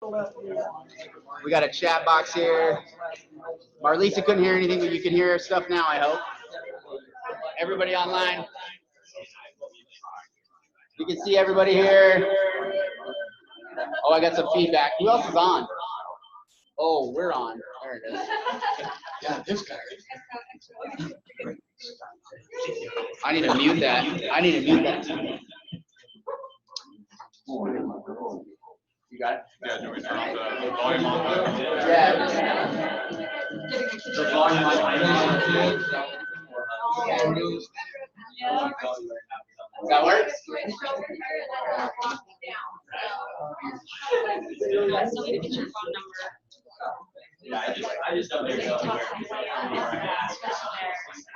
We got a chat box here. Marlisa couldn't hear anything, but you can hear stuff now, I hope. Everybody online. You can see everybody here. Oh, I got some feedback. Who else is on? Oh, we're on. There it is. Yeah, this guy. I need to mute that. I need to mute that. You got it? Yeah, do we turn off the volume on the? Yeah. The volume on That works? Yeah, I just don't think so.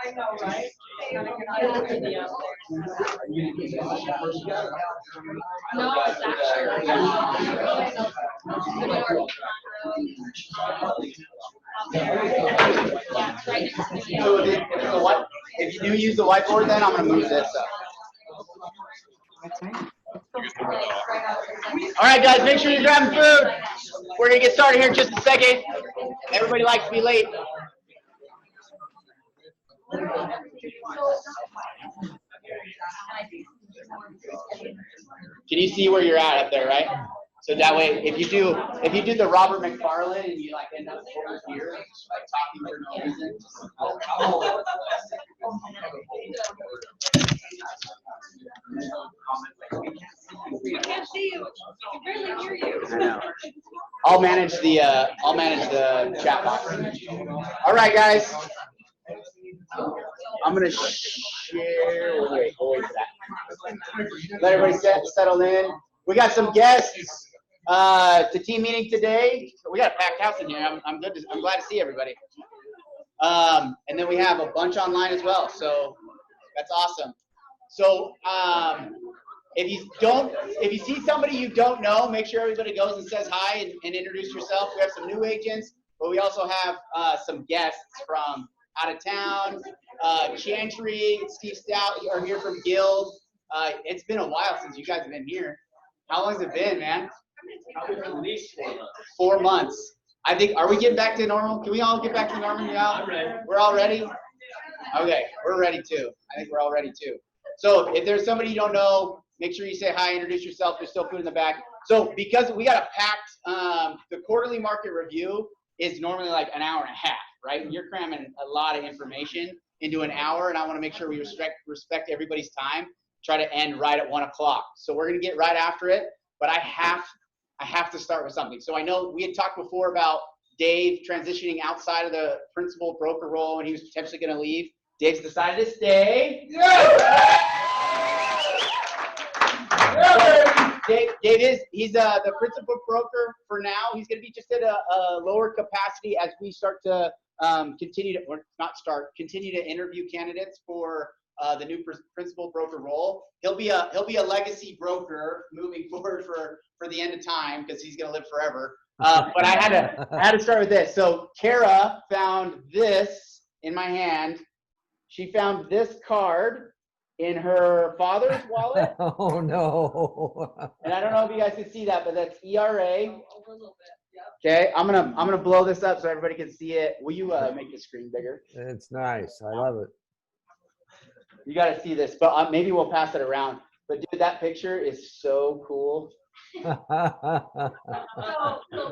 I know, right? No, it's If you do use the whiteboard, then I'm going to move this up. All right, guys, make sure you're grabbing food. We're going to get started here in just a second. Everybody likes to be late. Can you see where you're at up there, right? So that way, if you do the Robert MacFarlane and you like end up over here, like talking for no reason. We can't see you. We can barely hear you. I know. I'll manage the chat box. All right, guys. I'm gonna share. Wait for that. Let everybody settle in. We got some guests to team meeting today. We got a packed house in here. I'm glad to see everybody. And then we have a bunch online as well. So that's awesome. So if you see somebody you don't know, make sure everybody goes and says hi and introduce yourself. We have some new agents, but we also have some guests from out of town. Chantry, Steve Stout are here from Guild. It's been a while since you guys have been here. How long has it been, man? Probably at least 4 months. 4 months. I think, are we getting back to normal? Can we all get back to normal? Yeah. I'm ready. We're all ready? Okay, we're ready too. I think we're all ready too. So if there's somebody you don't know, make sure you say hi, introduce yourself. There's still food in the back. So because we got a packed, the quarterly market review is normally like an hour and a half, right? You're cramming a lot of information into an hour, and I want to make sure we respect everybody's time. Try to end right at 1 o'clock. So we're gonna get right after it, but I have to start with something. So I know we had talked before about Dave transitioning outside of the principal broker role, and he was potentially gonna leave. Dave's decided to stay. He's the principal broker for now. He's gonna be just at a lower capacity as we start to continue to interview candidates for the new principal broker role. He'll be a legacy broker moving forward for the end of time because he's gonna live forever. But I had to start with this. So Kara found this in my hand. She found this card in her father's wallet. Oh no! And I don't know if you guys can see that, but that's ERA. Okay, I'm gonna blow this up so everybody can see it. Will you make the screen bigger? It's nice. I love it. You got to see this, but maybe we'll pass it around. But dude, that picture is so cool. So the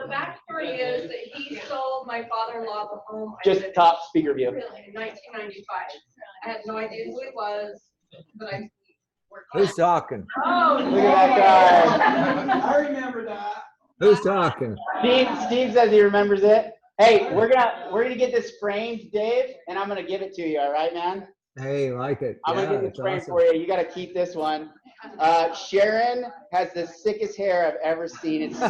backstory is that he sold my father-in-law the home. Just top speaker view. Really, in 1995. I had no idea who he was, but I worked on Who's it. talking? Oh, Look at that guy. I remember that. Who's talking? Steve says he remembers it. Hey, we're gonna get this framed, Dave, and I'm gonna give it to you. All right, man. Hey, like it. I'm Yeah, gonna get this it's framed awesome. for you. You gotta keep this one. Sharon has the sickest hair I've ever seen. It's so,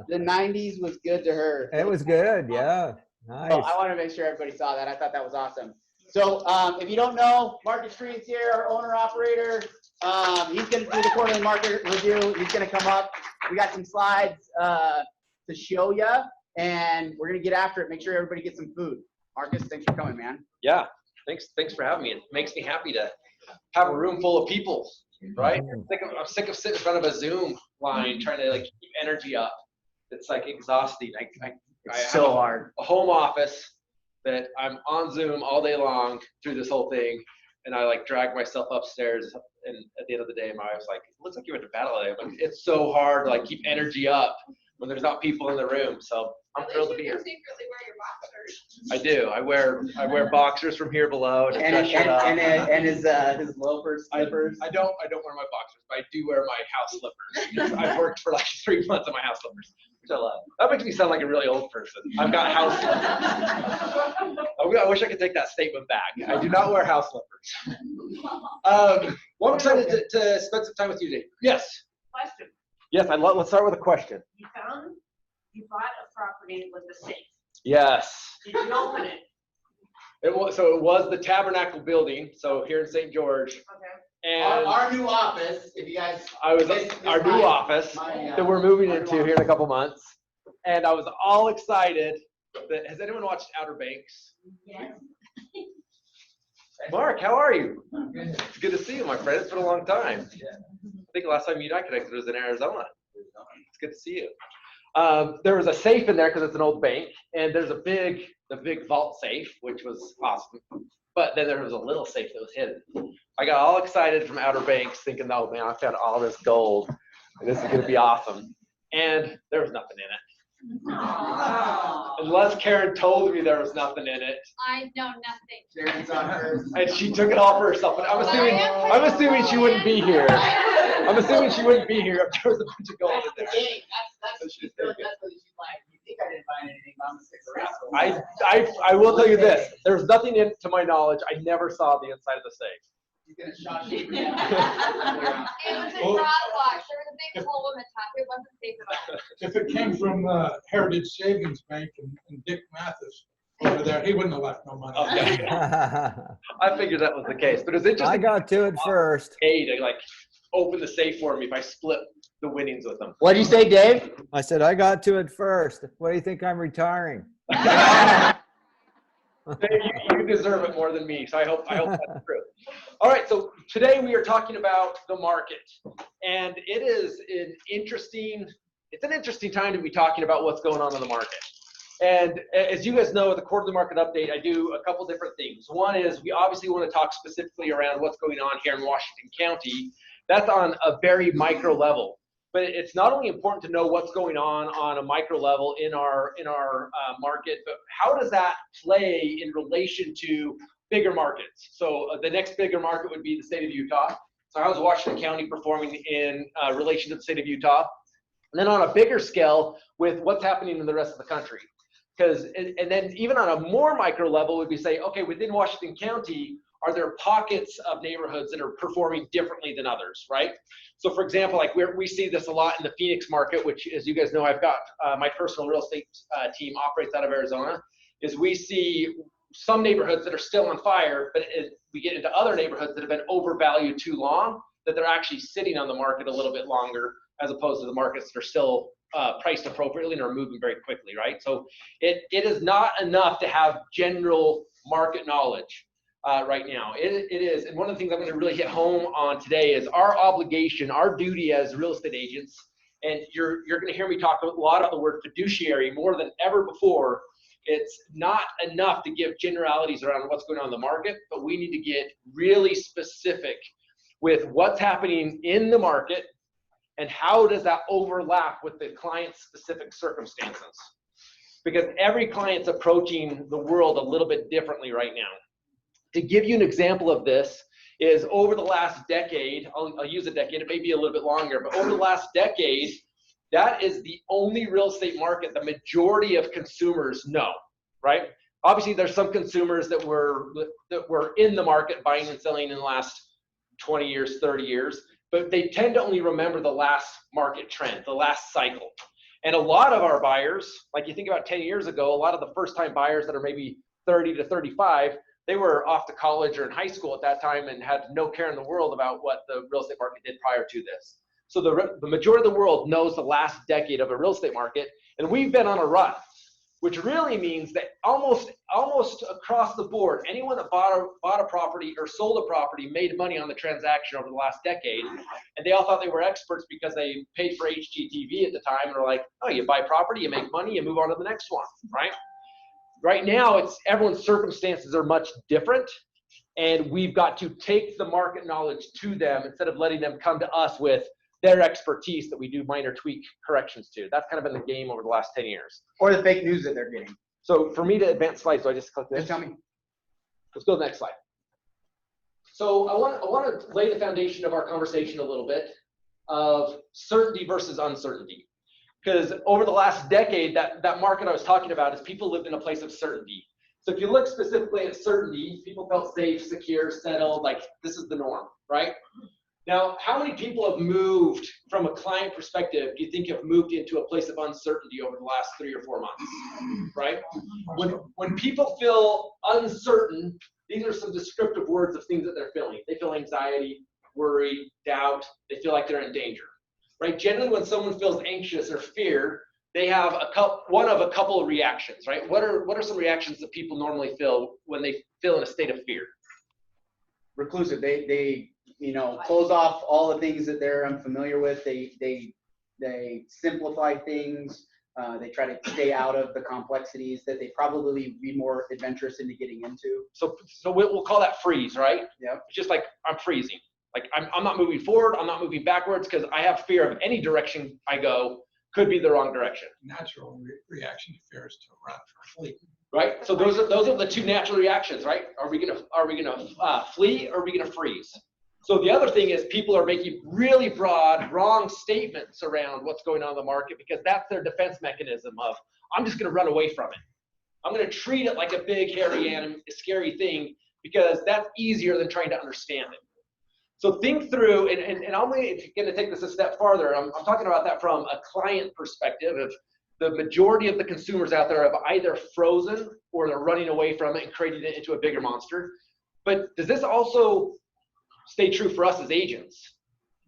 the 90s was good to her. It was good. Yeah. So Nice. I want to make sure everybody saw that. I thought that was awesome. So if you don't know, Marcus Street's here, our owner operator. He's going to do the quarterly market review. He's going to come up. We got some slides to show you, and we're going to get after it. Make sure everybody gets some food. Marcus, thanks for coming, man. Yeah, thanks for having me. It makes me happy to have a room full of people right? I'm sick of sitting in front of a Zoom line trying to like keep energy up. It's like exhausting. I It's have so hard. a home office that I'm on Zoom all day long through this whole thing, and I like drag myself upstairs. And at the end of the day, my wife's like, "It looks like you went to battle today." But it's so hard to like keep energy up when there's not people in the room. So I'm thrilled to be here. Secretly wear your boxers. I do. I wear boxers from here below to dress it up. And his loafers, slippers. I don't wear my boxers, but I do wear my house slippers. I've worked for like 3 months on my house slippers, which I love. That makes me sound like a really old person. I've got house slippers. I wish I could take that statement back. I do not wear house slippers. Well, I'm excited to spend some time with you today. Yes. Question, Yes, let's start with a question. you bought a property with a safe. Yes. Did you open it? It was the Tabernacle building, so here in St. George. Okay. And Our new office, if you guys. I was this our new office that we're moving into here in a couple months, and I was all excited. Has anyone watched Outer Banks? Yes. Mark, how are you? It's good to see you, my friend. It's been a long time. I think the last time you and I connected was in Arizona. It's good to see you. There was a safe in there because it's an old bank, and there's the big vault safe, which was awesome. But then there was a little safe that was hidden. I got all excited from Outer Banks, thinking, "Oh man, I found all this gold, and this is going to be awesome." And there was nothing in it. Unless Karen told me there was nothing in it. I know nothing. Karen's on hers. And she took it all for herself. But I'm assuming she wouldn't be here. I'm assuming she wouldn't be here if there was a bunch of gold in there. That's she's like, you think I didn't find anything, but I'm gonna stick around. I will tell you this. There's nothing in, to my knowledge. I never saw the inside of the safe. She's gonna shot you. It was a fraud watch. There was a big hole in the top. It wasn't safe at all. If it came from Heritage Savings Bank and Dick Mathis over there, he wouldn't have left no money. Okay. I figured that was the case, but it was interesting. I got to it first. To like open the safe for me if I split the winnings with them. What'd you say, Dave? I said, I got to it first. What do you think I'm retiring? Dave, you deserve it more than me, so I hope that's true. All right, so today we are talking about the market, and it is an interesting time to be talking about what's going on in the market. And as you guys know, at the quarterly market update, I do a couple different things. One is we obviously want to talk specifically around what's going on here in Washington County. That's on a very micro level. But it's not only important to know what's going on a micro level in our market, but how does that play in relation to bigger markets? So the next bigger market would be the state of Utah. So how is Washington County performing in relation to the state of Utah? And then on a bigger scale with what's happening in the rest of the country. And then even on a more micro level would be say, okay, within Washington County, are there pockets of neighborhoods that are performing differently than others, right? So for example, like we see this a lot in the Phoenix market, which as you guys know, I've got my personal real estate team operates out of Arizona, is we see some neighborhoods that are still on fire, but we get into other neighborhoods that have been overvalued too long, that they're actually sitting on the market a little bit longer, as opposed to the markets that are still priced appropriately and are moving very quickly, right? So it is not enough to have general market knowledge. Right now. It is, and one of the things I'm going to really hit home on today is our obligation, our duty as real estate agents, and you're going to hear me talk a lot about the word fiduciary more than ever before. It's not enough to give generalities around what's going on in the market, but we need to get really specific with what's happening in the market and how does that overlap with the client's specific circumstances. Because every client's approaching the world a little bit differently right now. To give you an example of this is over the last decade, I'll use a decade, it may be a little bit longer, but over the last decade, that is the only real estate market the majority of consumers know, right? Obviously, there's some consumers that were in the market buying and selling in the last 20 years, 30 years, but they tend to only remember the last market trend, the last cycle. And a lot of our buyers, like you think about 10 years ago, a lot of the first-time buyers that are maybe 30 to 35, they were off to college or in high school at that time and had no care in the world about what the real estate market did prior to this. So the majority of the world knows the last decade of a real estate market, and we've been on a run. which really means that almost across the board, anyone that bought a property or sold a property made money on the transaction over the last decade, and they all thought they were experts because they paid for HGTV at the time, and were like, oh, you buy property, you make money, you move on to the next one, right? Right now, everyone's circumstances are much different, and we've got to take the market knowledge to them instead of letting them come to us with their expertise that we do minor tweak corrections to. That's kind of been the game over the last 10 years. Or the fake news that they're getting. So for me to advance slides, do I just click this? Just tell me. Let's go to the next slide. So I want to lay the foundation of our conversation a little bit of certainty versus uncertainty. Because over the last decade, that market I was talking about is people lived in a place of certainty. So if you look specifically at certainty, people felt safe, secure, settled, like this is the norm, right? Now, how many people have moved from a client perspective, do you think have moved into a place of uncertainty over the last 3 or 4 months, right? When people feel uncertain, these are some descriptive words of things that they're feeling. They feel anxiety, worry, doubt. They feel like they're in danger, right? Generally, when someone feels anxious or fear, they have one of a couple of reactions, right? What are some reactions that people normally feel when they feel in a state of fear? Reclusive. They close off all the things that they're unfamiliar with. They simplify things. They try to stay out of the complexities that they probably be more adventurous into getting into. So we'll call that freeze, right? Yeah. It's just like I'm freezing. Like I'm not moving forward. I'm not moving backwards because I have fear of any direction I go could be the wrong direction. Natural reaction to fear is to run or flee. Right. So those are the two natural reactions, right? Are we gonna flee or are we gonna freeze? So the other thing is people are making really broad, wrong statements around what's going on in the market because that's their defense mechanism of, I'm just going to run away from it. I'm going to treat it like a big, hairy, scary thing because that's easier than trying to understand it. So think through, and I'm going to take this a step farther. I'm talking about that from a client perspective of the majority of the consumers out there have either frozen or they're running away from it and creating it into a bigger monster. But does this also stay true for us as agents?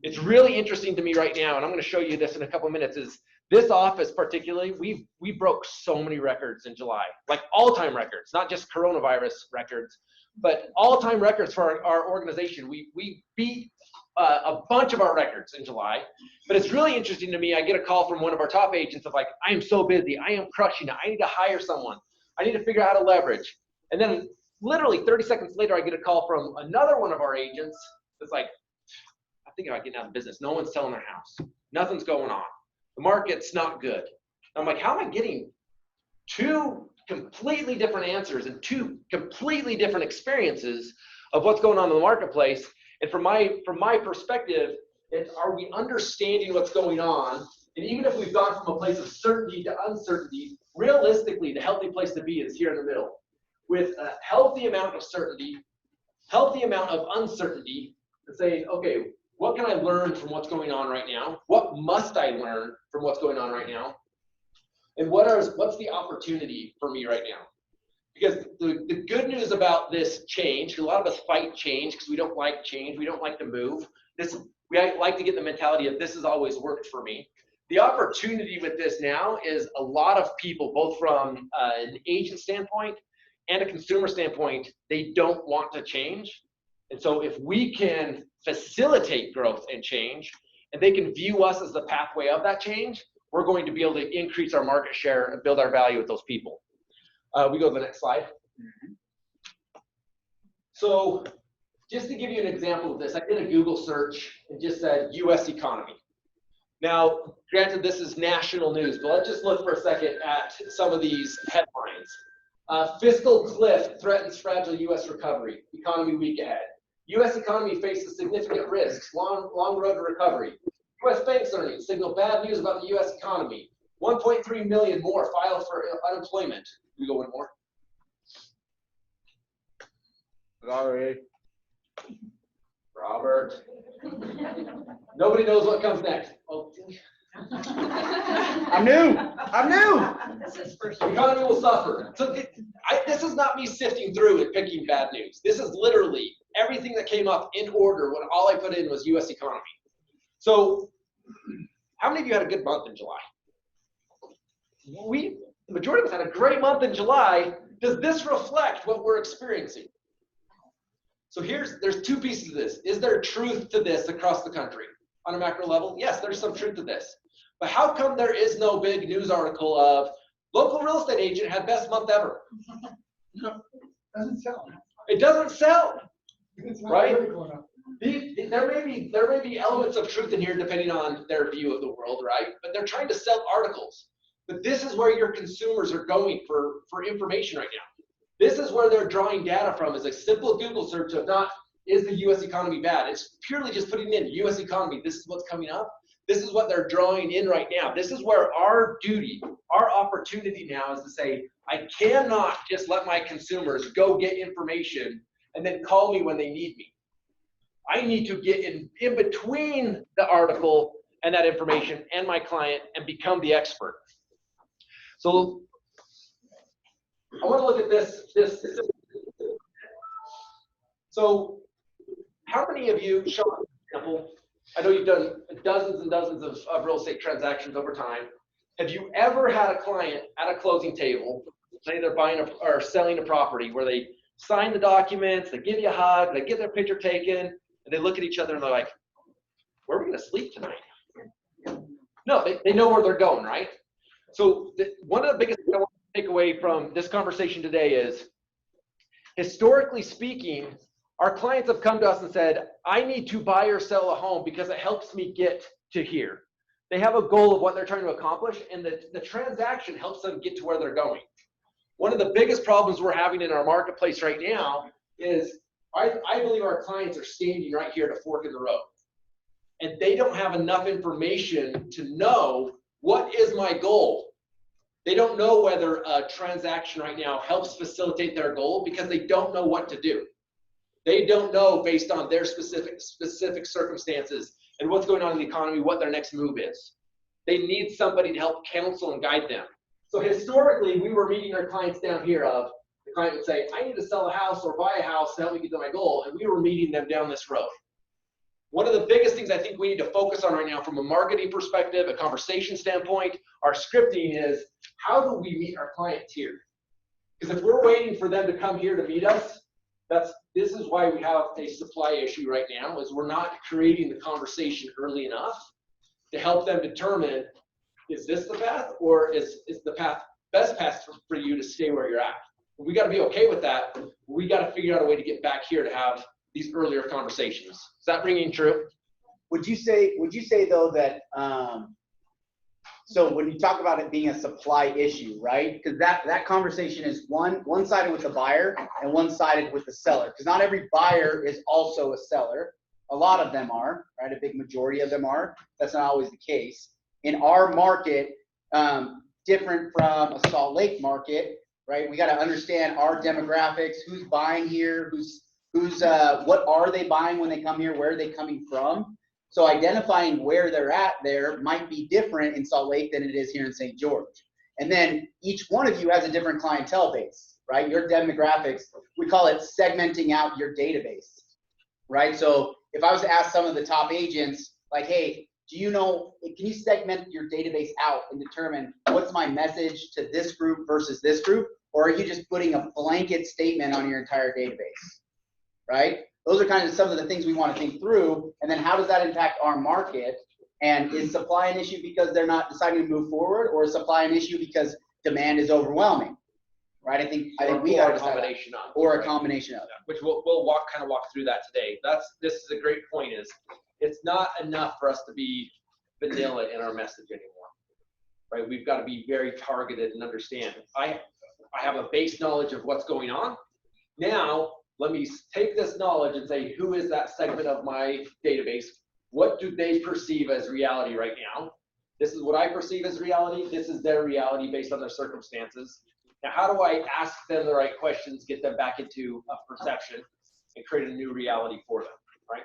It's really interesting to me right now, and I'm going to show you this in a couple of minutes, is this office particularly, we broke so many records in July, like all-time records, not just coronavirus records, but all-time records for our organization. We beat a bunch of our records in July, but it's really interesting to me. I get a call from one of our top agents of like, I am so busy, I am crushing it, I need to hire someone, I need to figure out how to leverage. And then literally 30 seconds later, I get a call from another one of our agents that's like, I think about getting out of business. No one's selling their house. Nothing's going on. The market's not good. I'm like, how am I getting two completely different answers and two completely different experiences of what's going on in the marketplace? And from my perspective, it's, are we understanding what's going on? And even if we've gone from a place of certainty to uncertainty, realistically, the healthy place to be is here in the middle, with a healthy amount of certainty, healthy amount of uncertainty, and saying, okay, what can I learn from what's going on right now? What must I learn from what's going on right now? And what's the opportunity for me right now? Because the good news about this change, a lot of us fight change because we don't like change, we don't like to move. We like to get the mentality of this has always worked for me. The opportunity with this now is a lot of people, both from an agent standpoint and a consumer standpoint, they don't want to change. And so if we can facilitate growth and change, and they can view us as the pathway of that change, we're going to be able to increase our market share and build our value with those people. We go to the next slide. So just to give you an example of this, I did a Google search and just said US economy. Now, granted, this is national news, but let's just look for a second at some of these headlines. Fiscal cliff threatens fragile US recovery. Economy week ahead. US economy faces significant risks. Long road to recovery. US banks earnings signal bad news about the US economy. 1.3 million more filed for unemployment. We go one more. Sorry. Robert. Nobody knows what comes next. Oh. I'm new. This is first. The economy will suffer. So this is not me sifting through and picking bad news. This is literally everything that came up in order when all I put in was US economy. So how many of you had a good month in July? The majority of us had a great month in July. Does this reflect what we're experiencing? So there's two pieces of this. Is there truth to this across the country? On a macro level, yes, there's some truth to this. But how come there is no big news article of local real estate agent had best month ever? Doesn't sell. It doesn't sell. It's not Right? critical enough. There may be elements of truth in here depending on their view of the world, right? But they're trying to sell articles. But this is where your consumers are going for information right now. This is where they're drawing data from, is a simple Google search of not, is the US economy bad? It's purely just putting in US economy, this is what's coming up. This is what they're drawing in right now. This is where our duty, our opportunity now is to say, I cannot just let my consumers go get information and then call me when they need me. I need to get in between the article and that information and my client and become the expert. So I want to look at this. So how many of you, Sean, for example, I know you've done dozens and dozens of real estate transactions over time. Have you ever had a client at a closing table, say they're buying or selling a property, where they sign the documents, they give you a hug, they get their picture taken, and they look at each other and they're like, where are we going to sleep tonight? No, they know where they're going, right? So one of the biggest things I want to take away from this conversation today is, historically speaking, our clients have come to us and said, I need to buy or sell a home because it helps me get to here. They have a goal of what they're trying to accomplish, and the transaction helps them get to where they're going. One of the biggest problems we're having in our marketplace right now is I believe our clients are standing right here at a fork in the road. And they don't have enough information to know, what is my goal? They don't know whether a transaction right now helps facilitate their goal because they don't know what to do. They don't know, based on their specific circumstances and what's going on in the economy, what their next move is. They need somebody to help counsel and guide them. So historically, we were meeting our clients down here of, the client would say, I need to sell a house or buy a house to help me get to my goal. And we were meeting them down this road. One of the biggest things I think we need to focus on right now from a marketing perspective, a conversation standpoint, our scripting is, how do we meet our clients here? Because if we're waiting for them to come here to meet us, this is why we have a supply issue right now, is we're not creating the conversation early enough to help them determine, is this the path, or is the best path for you to stay where you're at? We got to be okay with that. We got to figure out a way to get back here to have these earlier conversations. Is that ringing true? Would you say though that, so when you talk about it being a supply issue, right? Because that conversation is one-sided with the buyer and one-sided with the seller. Because not every buyer is also a seller. A lot of them are, right? A big majority of them are. That's not always the case. In our market, different from a Salt Lake market, right? We got to understand our demographics, who's buying here, what are they buying when they come here, where are they coming from? So identifying where they're at there might be different in Salt Lake than it is here in St. George. And then each one of you has a different clientele base, right? Your demographics, we call it segmenting out your database, right? So if I was to ask some of the top agents, like, hey, can you segment your database out and determine what's my message to this group versus this group? Or are you just putting a blanket statement on your entire database, right? Those are kind of some of the things we want to think through. And then how does that impact our market? And is supply an issue because they're not deciding to move forward, or is supply an issue because demand is overwhelming, right? I think we got to decide, or a combination of. Which we'll walk through that today. This is a great point, is it's not enough for us to be vanilla in our message anymore, right? We've got to be very targeted and understand. I have a base knowledge of what's going on. Now, let me take this knowledge and say, who is that segment of my database? What do they perceive as reality right now? This is what I perceive as reality. This is their reality based on their circumstances. Now, how do I ask them the right questions, get them back into a perception, and create a new reality for them, right?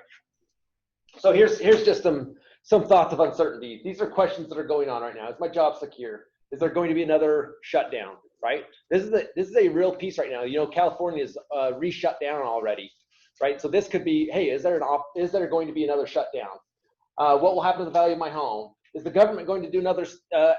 So here's just some thoughts of uncertainty. These are questions that are going on right now. Is my job secure? Is there going to be another shutdown? Right? This is a real piece right now. You know, California is re-shut down already, right? So this could be, hey, is there going to be another shutdown? What will happen to the value of my home? Is the government going to do another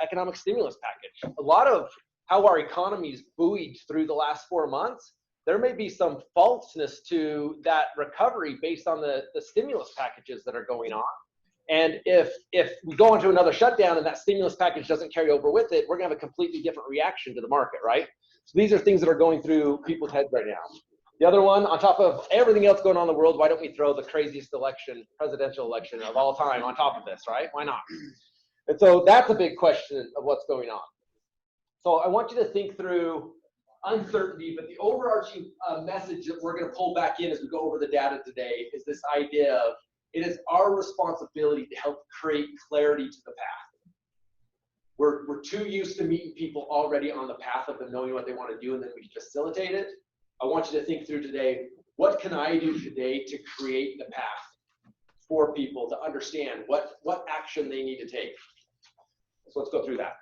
economic stimulus package? A lot of how our economy's buoyed through the last 4 months, there may be some falseness to that recovery based on the stimulus packages that are going on. And if we go into another shutdown and that stimulus package doesn't carry over with it, we're gonna have a completely different reaction to the market, right? So these are things that are going through people's heads right now. The other one, on top of everything else going on in the world, why don't we throw the craziest election, presidential election of all time on top of this, right? Why not? And so that's a big question of what's going on. So I want you to think through uncertainty, but the overarching message that we're going to pull back in as we go over the data today is this idea of it is our responsibility to help create clarity to the path. We're too used to meeting people already on the path of them knowing what they want to do, and then we facilitate it. I want you to think through today, what can I do today to create the path for people to understand what action they need to take? So let's go through that.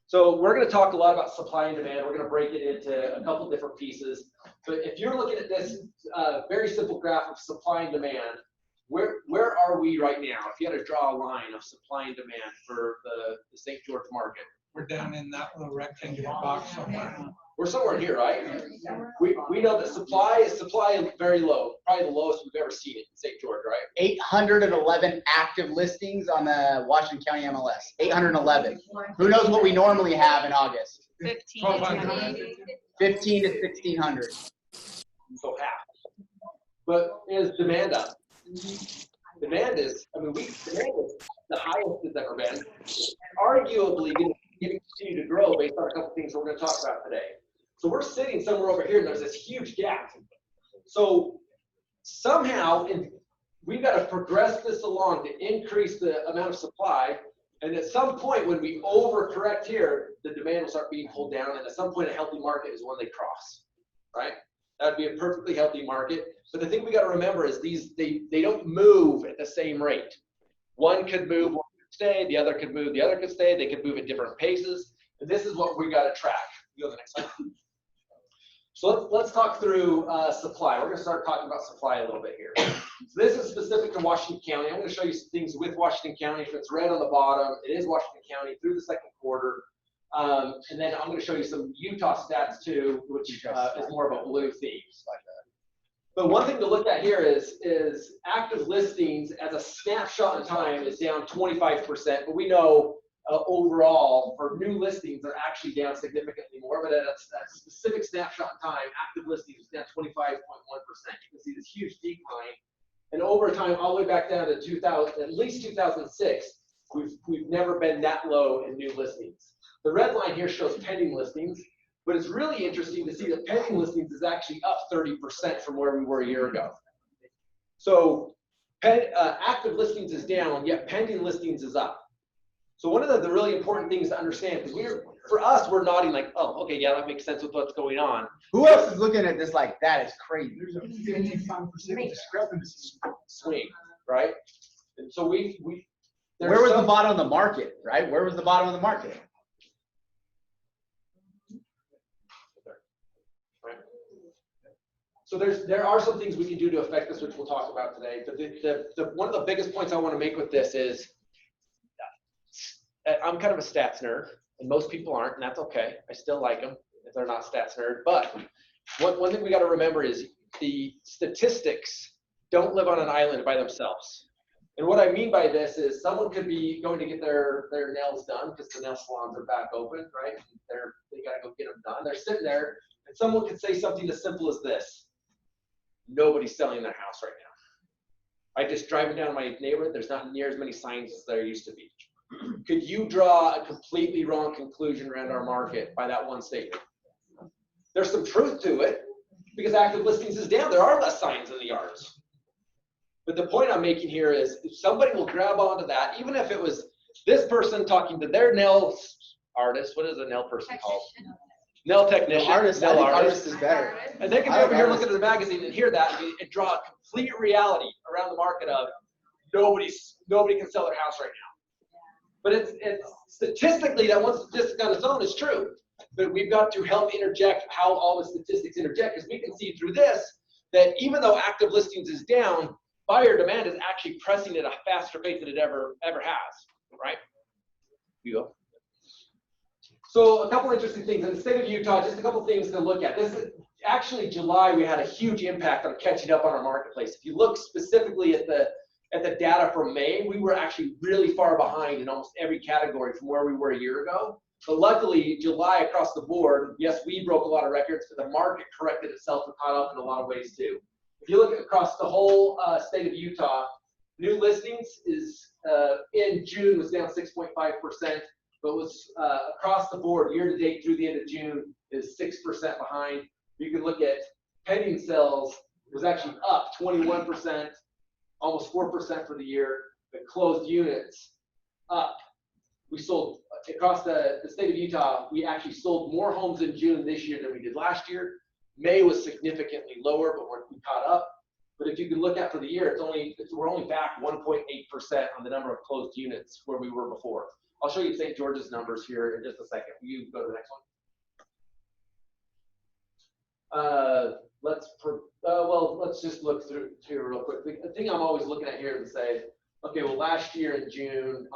So we're going to talk a lot about supply and demand. We're going to break it into a couple different pieces. But if you're looking at this very simple graph of supply and demand, where are we right now? If you had to draw a line of supply and demand for the St. George market. We're down in that little rectangular box somewhere. We're somewhere in here, right? We know that supply is very low, probably the lowest we've ever seen it in St. George, right? 811 active listings on the Washington County MLS. 811. Who knows what we normally have in August? 1,200. 15 to 1,600. So half. But is demand up? Demand is the highest it's ever been. Arguably going to continue to grow based on a couple things we're going to talk about today. So we're sitting somewhere over here and there's this huge gap. So somehow we've got to progress this along to increase the amount of supply. And at some point when we overcorrect here, the demand will start being pulled down. And at some point a healthy market is when they cross, right? That'd be a perfectly healthy market. But the thing we got to remember is they don't move at the same rate. One could move, one could stay, the other could move, the other could stay. They could move at different paces. And this is what we got to track. You go to the next slide. So let's talk through supply. We're going to start talking about supply a little bit here. So this is specific to Washington County. I'm going to show you some things with Washington County. If it's red on the bottom, it is Washington County through the second quarter. And then I'm going to show you some Utah stats too, which is more of a blue theme. But one thing to look at here is active listings as a snapshot in time is down 25%. But we know overall for new listings they're actually down significantly more. But at a specific snapshot in time, active listings is down 25.1%. You can see this huge decline. And over time, all the way back down to 2000, at least 2006, we've never been that low in new listings. The red line here shows pending listings, but it's really interesting to see that pending listings is actually up 30% from where we were a year ago. So active listings is down, yet pending listings is up. So one of the really important things to understand, because for us, we're nodding like, oh, okay, yeah, that makes sense with what's going on. Who else is looking at this like that is crazy? There's a 55% discrepancy. Swing, right? And so where was the bottom of the market, right? Where was the bottom of the market? So there are some things we can do to affect this, which we'll talk about today. But one of the biggest points I want to make with this is, I'm kind of a stats nerd, and most people aren't, and that's okay. I still like them if they're not stats nerd. But one thing we got to remember is the statistics don't live on an island by themselves. And what I mean by this is someone could be going to get their nails done because the nail salons are back open, right? They got to go get them done. They're sitting there, and someone could say something as simple as this: nobody's selling their house right now. I just driving down my neighborhood, there's not near as many signs as there used to be. Could you draw a completely wrong conclusion around our market by that one statement? There's some truth to it because active listings is down. There are less signs in the yards. But the point I'm making here is if somebody will grab onto that, even if it was this person talking to their nail artist, what is a nail person called? Nail technician. Artist, nail I think artist. artist is better. And they can be over here looking at the magazine and hear that and draw a complete reality around the market of nobody can sell their house right now. But it's statistically, that one statistic on its own is true. But we've got to help interject how all the statistics interject, because we can see through this that even though active listings is down, buyer demand is actually pressing at a faster pace than it ever has, right? You go. So a couple interesting things in the state of Utah, just a couple things to look at. This is actually July, we had a huge impact on catching up on our marketplace. If you look specifically at the data from May, we were actually really far behind in almost every category from where we were a year ago. But luckily, July across the board, yes, we broke a lot of records, but the market corrected itself and caught up in a lot of ways too. If you look across the whole state of Utah, new listings is in June was down 6.5%, but was across the board year to date through the end of June is 6% behind. You can look at pending sales was actually up 21%, almost 4% for the year. The closed units up. We sold across the state of Utah, we actually sold more homes in June this year than we did last year. May was significantly lower, but we caught up. But if you can look at for the year, we're only back 1.8% on the number of closed units where we were before. I'll show you St. George's numbers here in just a second. You go to the next one. Let's just look through here real quick. The thing I'm always looking at here and say, okay, well, last year in June,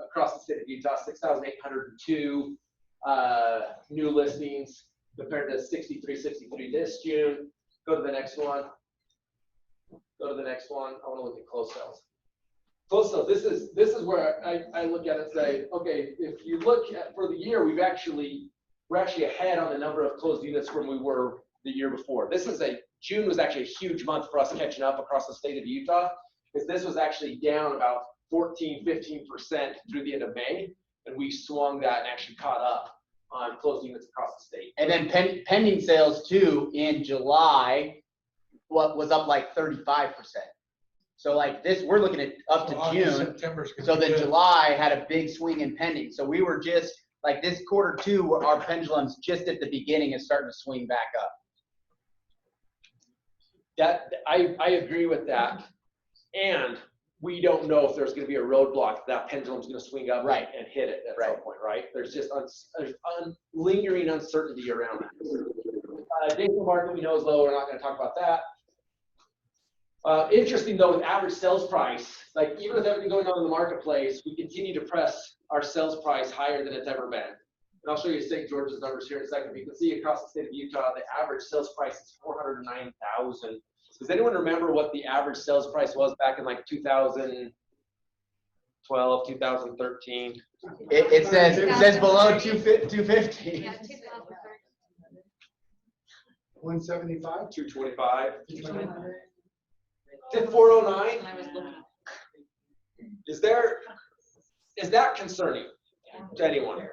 across the state of Utah, 6,802 new listings compared to 63 this June. Go to the next one. Go to the next one. I want to look at closed sales. Closed sales. This is where I look at it and say, okay, if you look at for the year, we're actually ahead on the number of closed units from we were the year before. June was actually a huge month for us catching up across the state of Utah, because this was actually down about 14, 15% through the end of May, and we swung that and actually caught up on closed units across the state. And then pending sales too in July, what was up like 35%. So like this, we're looking at up to June. So then July had a big swing in pending. So we were just like this quarter two, our pendulum's just at the beginning is starting to swing back up. I agree with that. And we don't know if there's going to be a roadblock that pendulum's going to swing up Right. and hit it at some point, right? There's just lingering uncertainty around that. Days in market we know is low. We're not going to talk about that. Interesting though, with average sales price, like even with everything going on in the marketplace, we continue to press our sales price higher than it's ever been. And I'll show you St. George's numbers here in a second. But you can see across the state of Utah, the average sales price is $409,000. Does anyone remember what the average sales price was back in like 2012, 2013? It says below 250. Yeah, 175? 225. 225. Did 409? I was looking. Is that concerning to anyone?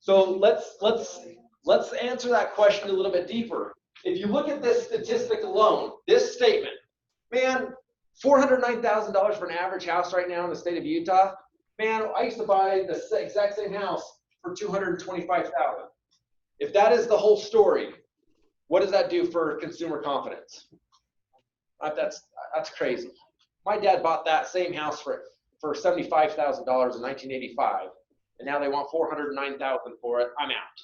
So let's answer that question a little bit deeper. If you look at this statistic alone, this statement, man, $409,000 for an average house right now in the state of Utah. Man, I used to buy the exact same house for $225,000. If that is the whole story, what does that do for consumer confidence? That's crazy. My dad bought that same house for $75,000 in 1985, and now they want $409,000 for it. I'm out.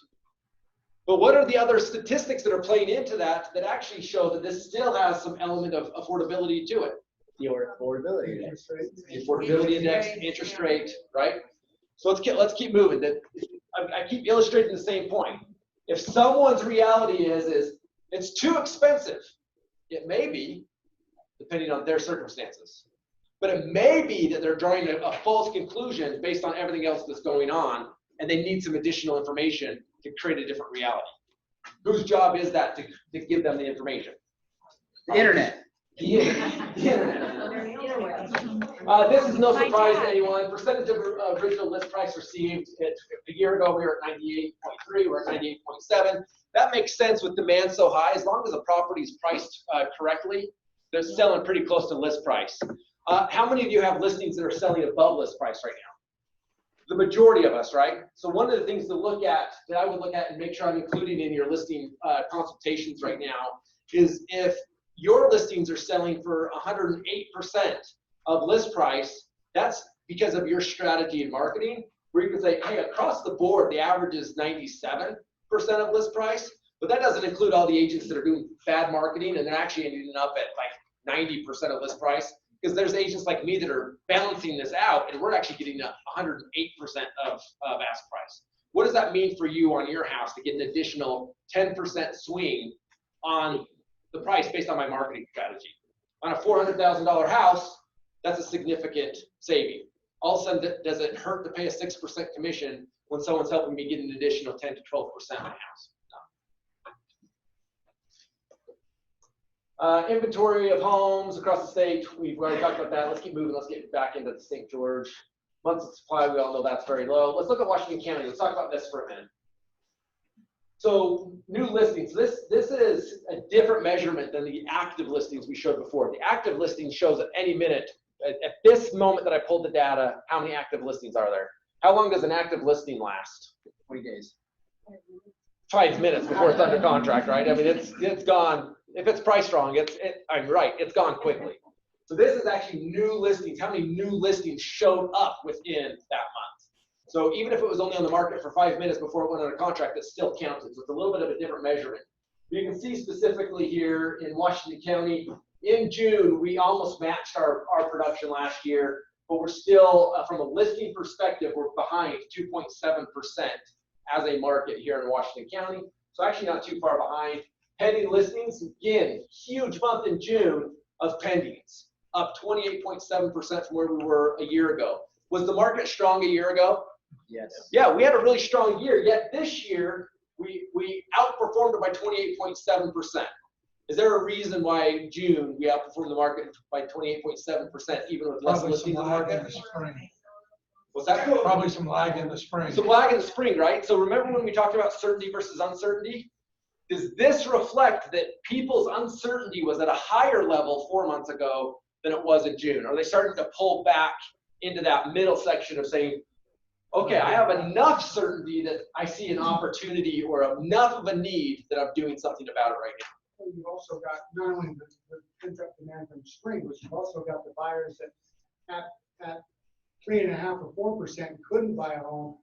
But what are the other statistics that are playing into that actually show that this still has some element of affordability to it? The affordability index. The affordability index, interest rate, right? So let's keep moving. I keep illustrating the same point. If someone's reality is it's too expensive, it may be, depending on their circumstances. But it may be that they're drawing a false conclusion based on everything else that's going on, and they need some additional information to create a different reality. Whose job is that to give them the information? The internet. The internet. This is no surprise to anyone. Percentage of original list price received. A year ago, we were at 98.3. We're at 98.7. That makes sense with demand so high. As long as the property is priced correctly, they're selling pretty close to list price. How many of you have listings that are selling above list price right now? The majority of us, right? So one of the things to look at, that I would look at and make sure I'm including in your listing consultations right now, is if your listings are selling for 108% of list price, that's because of your strategy in marketing, where you can say, hey, across the board, the average is 97% of list price, but that doesn't include all the agents that are doing bad marketing and they're actually ending up at like 90% of list price. Because there's agents like me that are balancing this out, and we're actually getting 108% of ask price. what does that mean for you on your house to get an additional 10% swing on the price based on my marketing strategy? On a $400,000 house, that's a significant saving. All of a sudden, does it hurt to pay a 6% commission when someone's helping me get an additional 10 to 12% on my house? No. Inventory of homes across the state, we've already talked about that. Let's keep moving. Let's get back into the St. George. Months of supply, we all know that's very low. Let's look at Washington County. Let's talk about this for a minute. So new listings, this is a different measurement than the active listings we showed before. The active listing shows at any minute, at this moment that I pulled the data, how many active listings are there? How long does an active listing last? 20 days. 5 minutes before it's under contract, right? I mean, it's gone. If it's priced wrong, I'm right, it's gone quickly. So this is actually new listings, how many new listings showed up within that month. So even if it was only on the market for 5 minutes before it went under contract, it still counted. So it's a little bit of a different measurement. You can see specifically here in Washington County, in June, we almost matched our production last year, but we're still, from a listing perspective, we're behind 2.7% as a market here in Washington County. So actually not too far behind. Pending listings, again, huge month in June of pendings, up 28.7% from where we were a year ago. Was the market strong a year ago? Yes. Yeah, we had a really strong year, yet this year we outperformed it by 28.7%. Is there a reason why June we outperformed the market by 28.7%, even with less Probably some listings in the lag in market? the spring. What's that? Probably some lag in the spring. Some lag in the spring, right? So remember when we talked about certainty versus uncertainty? Does this reflect that people's uncertainty was at a higher level 4 months ago than it was in June? Are they starting to pull back into that middle section of saying, okay, I have enough certainty that I see an opportunity or enough of a need that I'm doing something about it right now? You've also got not only the pent-up demand from spring, but you've also got the buyers that at 3.5 or 4% couldn't buy a home.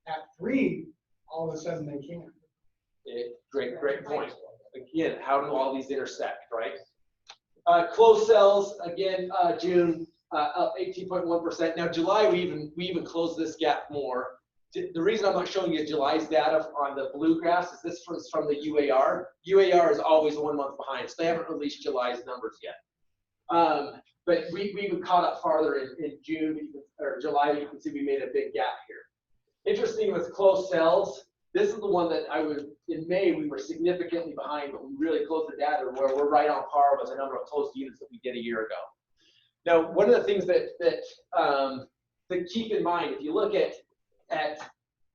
At 3, all of a sudden they can. Great point. Again, how do all these intersect, right? Closed sales, again, June, up 18.1%. Now July, we even closed this gap more. The reason I'm not showing you July's data on the blue graphs is this was from the UAR. UAR is always 1 month behind, so they haven't released July's numbers yet. But we even caught up farther in June or July. You can see we made a big gap here. Interesting with closed sales, this is the one that in May, we were significantly behind, but we really closed the data where we're right on par with the number of closed units that we did a year ago. Now, one of the things that keep in mind, if you look at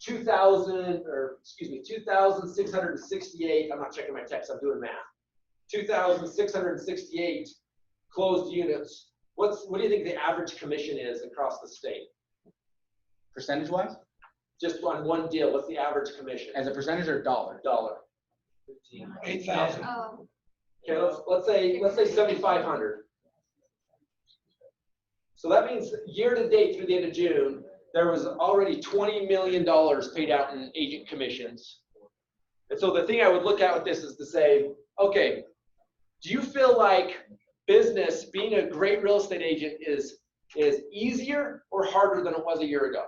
2,668, I'm not checking my text, I'm doing math. 2,668 closed units. What do you think the average commission is across the state? Percentage-wise? Just on one deal, what's the average commission? As a percentage or dollar? Dollar. 8,000. Okay, let's say 7,500. So that means year to date through the end of June, there was already $20 million paid out in agent commissions. And so the thing I would look at with this is to say, okay, do you feel like business, being a great real estate agent is easier or harder than it was a year ago?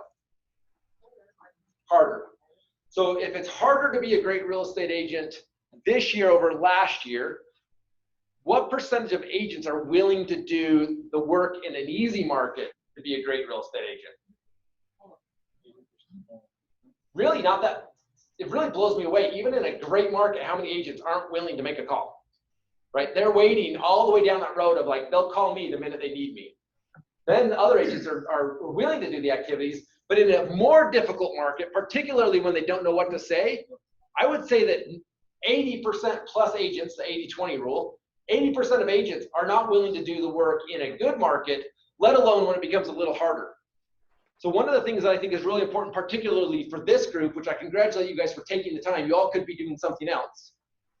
Harder. So if it's harder to be a great real estate agent this year over last year, what percentage of agents are willing to do the work in an easy market to be a great real estate agent? Really not that, it really blows me away. Even in a great market, how many agents aren't willing to make a call, right? They're waiting all the way down that road of like, they'll call me the minute they need me. Then other agents are willing to do the activities, but in a more difficult market, particularly when they don't know what to say, I would say that 80% plus agents, the 80-20 rule, 80% of agents are not willing to do the work in a good market, let alone when it becomes a little harder. So one of the things that I think is really important, particularly for this group, which I congratulate you guys for taking the time, you all could be doing something else.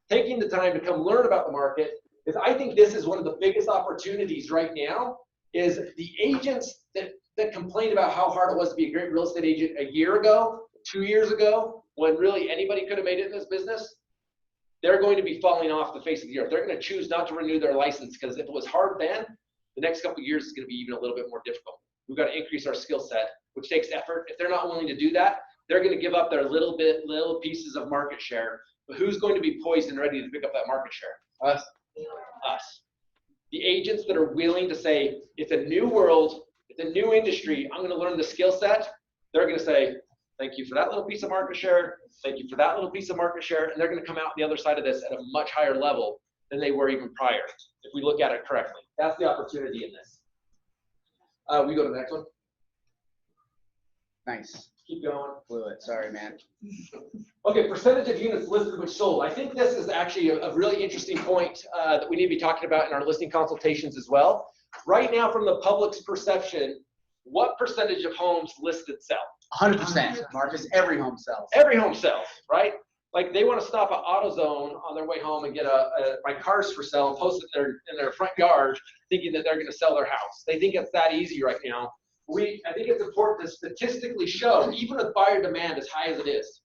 Taking the time to come learn about the market is, I think this is one of the biggest opportunities right now, is the agents that complained about how hard it was to be a great real estate agent a year ago, 2 years ago, when really anybody could have made it in this business, they're going to be falling off the face of the earth. They're going to choose not to renew their license, because if it was hard then, the next couple of years is going to be even a little bit more difficult. We've got to increase our skill set, which takes effort. If they're not willing to do that, they're going to give up their little pieces of market share. But who's going to be poised and ready to pick up that market share? Us. Us. The agents that are willing to say, it's a new world, it's a new industry, I'm going to learn the skill set. They're going to say, thank you for that little piece of market share. Thank you for that little piece of market share. And they're going to come out the other side of this at a much higher level than they were even prior, if we look at it correctly. That's the opportunity in this. We go to the next one. Nice. Keep going. Blew it. Sorry, man. Okay, percentage of units listed which sold. I think this is actually a really interesting point that we need to be talking about in our listing consultations as well. Right now, from the public's perception, what percentage of homes listed sell? 100%, Marcus. Every home sells. Every home sells, right? Like they want to stop at AutoZone on their way home and get my car's for sale and post it in their front yard, thinking that they're going to sell their house. They think it's that easy right now. I think it's important to statistically show, even with buyer demand as high as it is,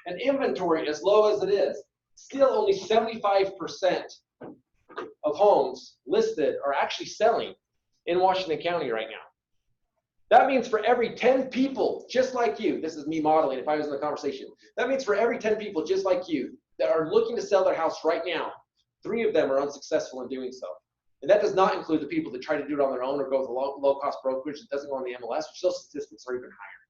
and inventory as low as it is, still only 75% of homes listed are actually selling in Washington County right now. That means for every 10 people just like you, this is me modeling if I was in the conversation, that means for every 10 people just like you that are looking to sell their house right now, 3 of them are unsuccessful in doing so. And that does not include the people that try to do it on their own or go with a low-cost brokerage that doesn't go on the MLS, which those statistics are even higher.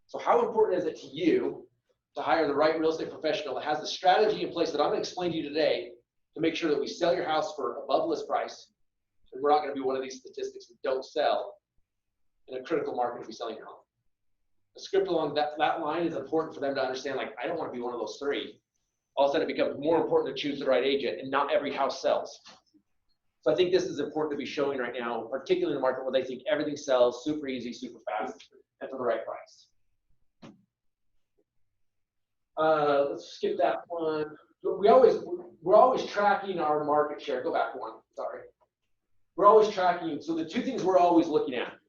So how important is it to you to hire the right real estate professional that has the strategy in place that I'm going to explain to you today to make sure that we sell your house for above list price, and we're not going to be one of these statistics that don't sell in a critical market to be selling your home. The script along that line is important for them to understand, like, I don't want to be one of those 3. All of a sudden it becomes more important to choose the right agent, and not every house sells. So I think this is important to be showing right now, particularly in a market where they think everything sells super easy, super fast, and for the right price. Let's skip that one. We're always tracking our market share. Go back one, sorry. We're always tracking, so the 2 things we're always looking at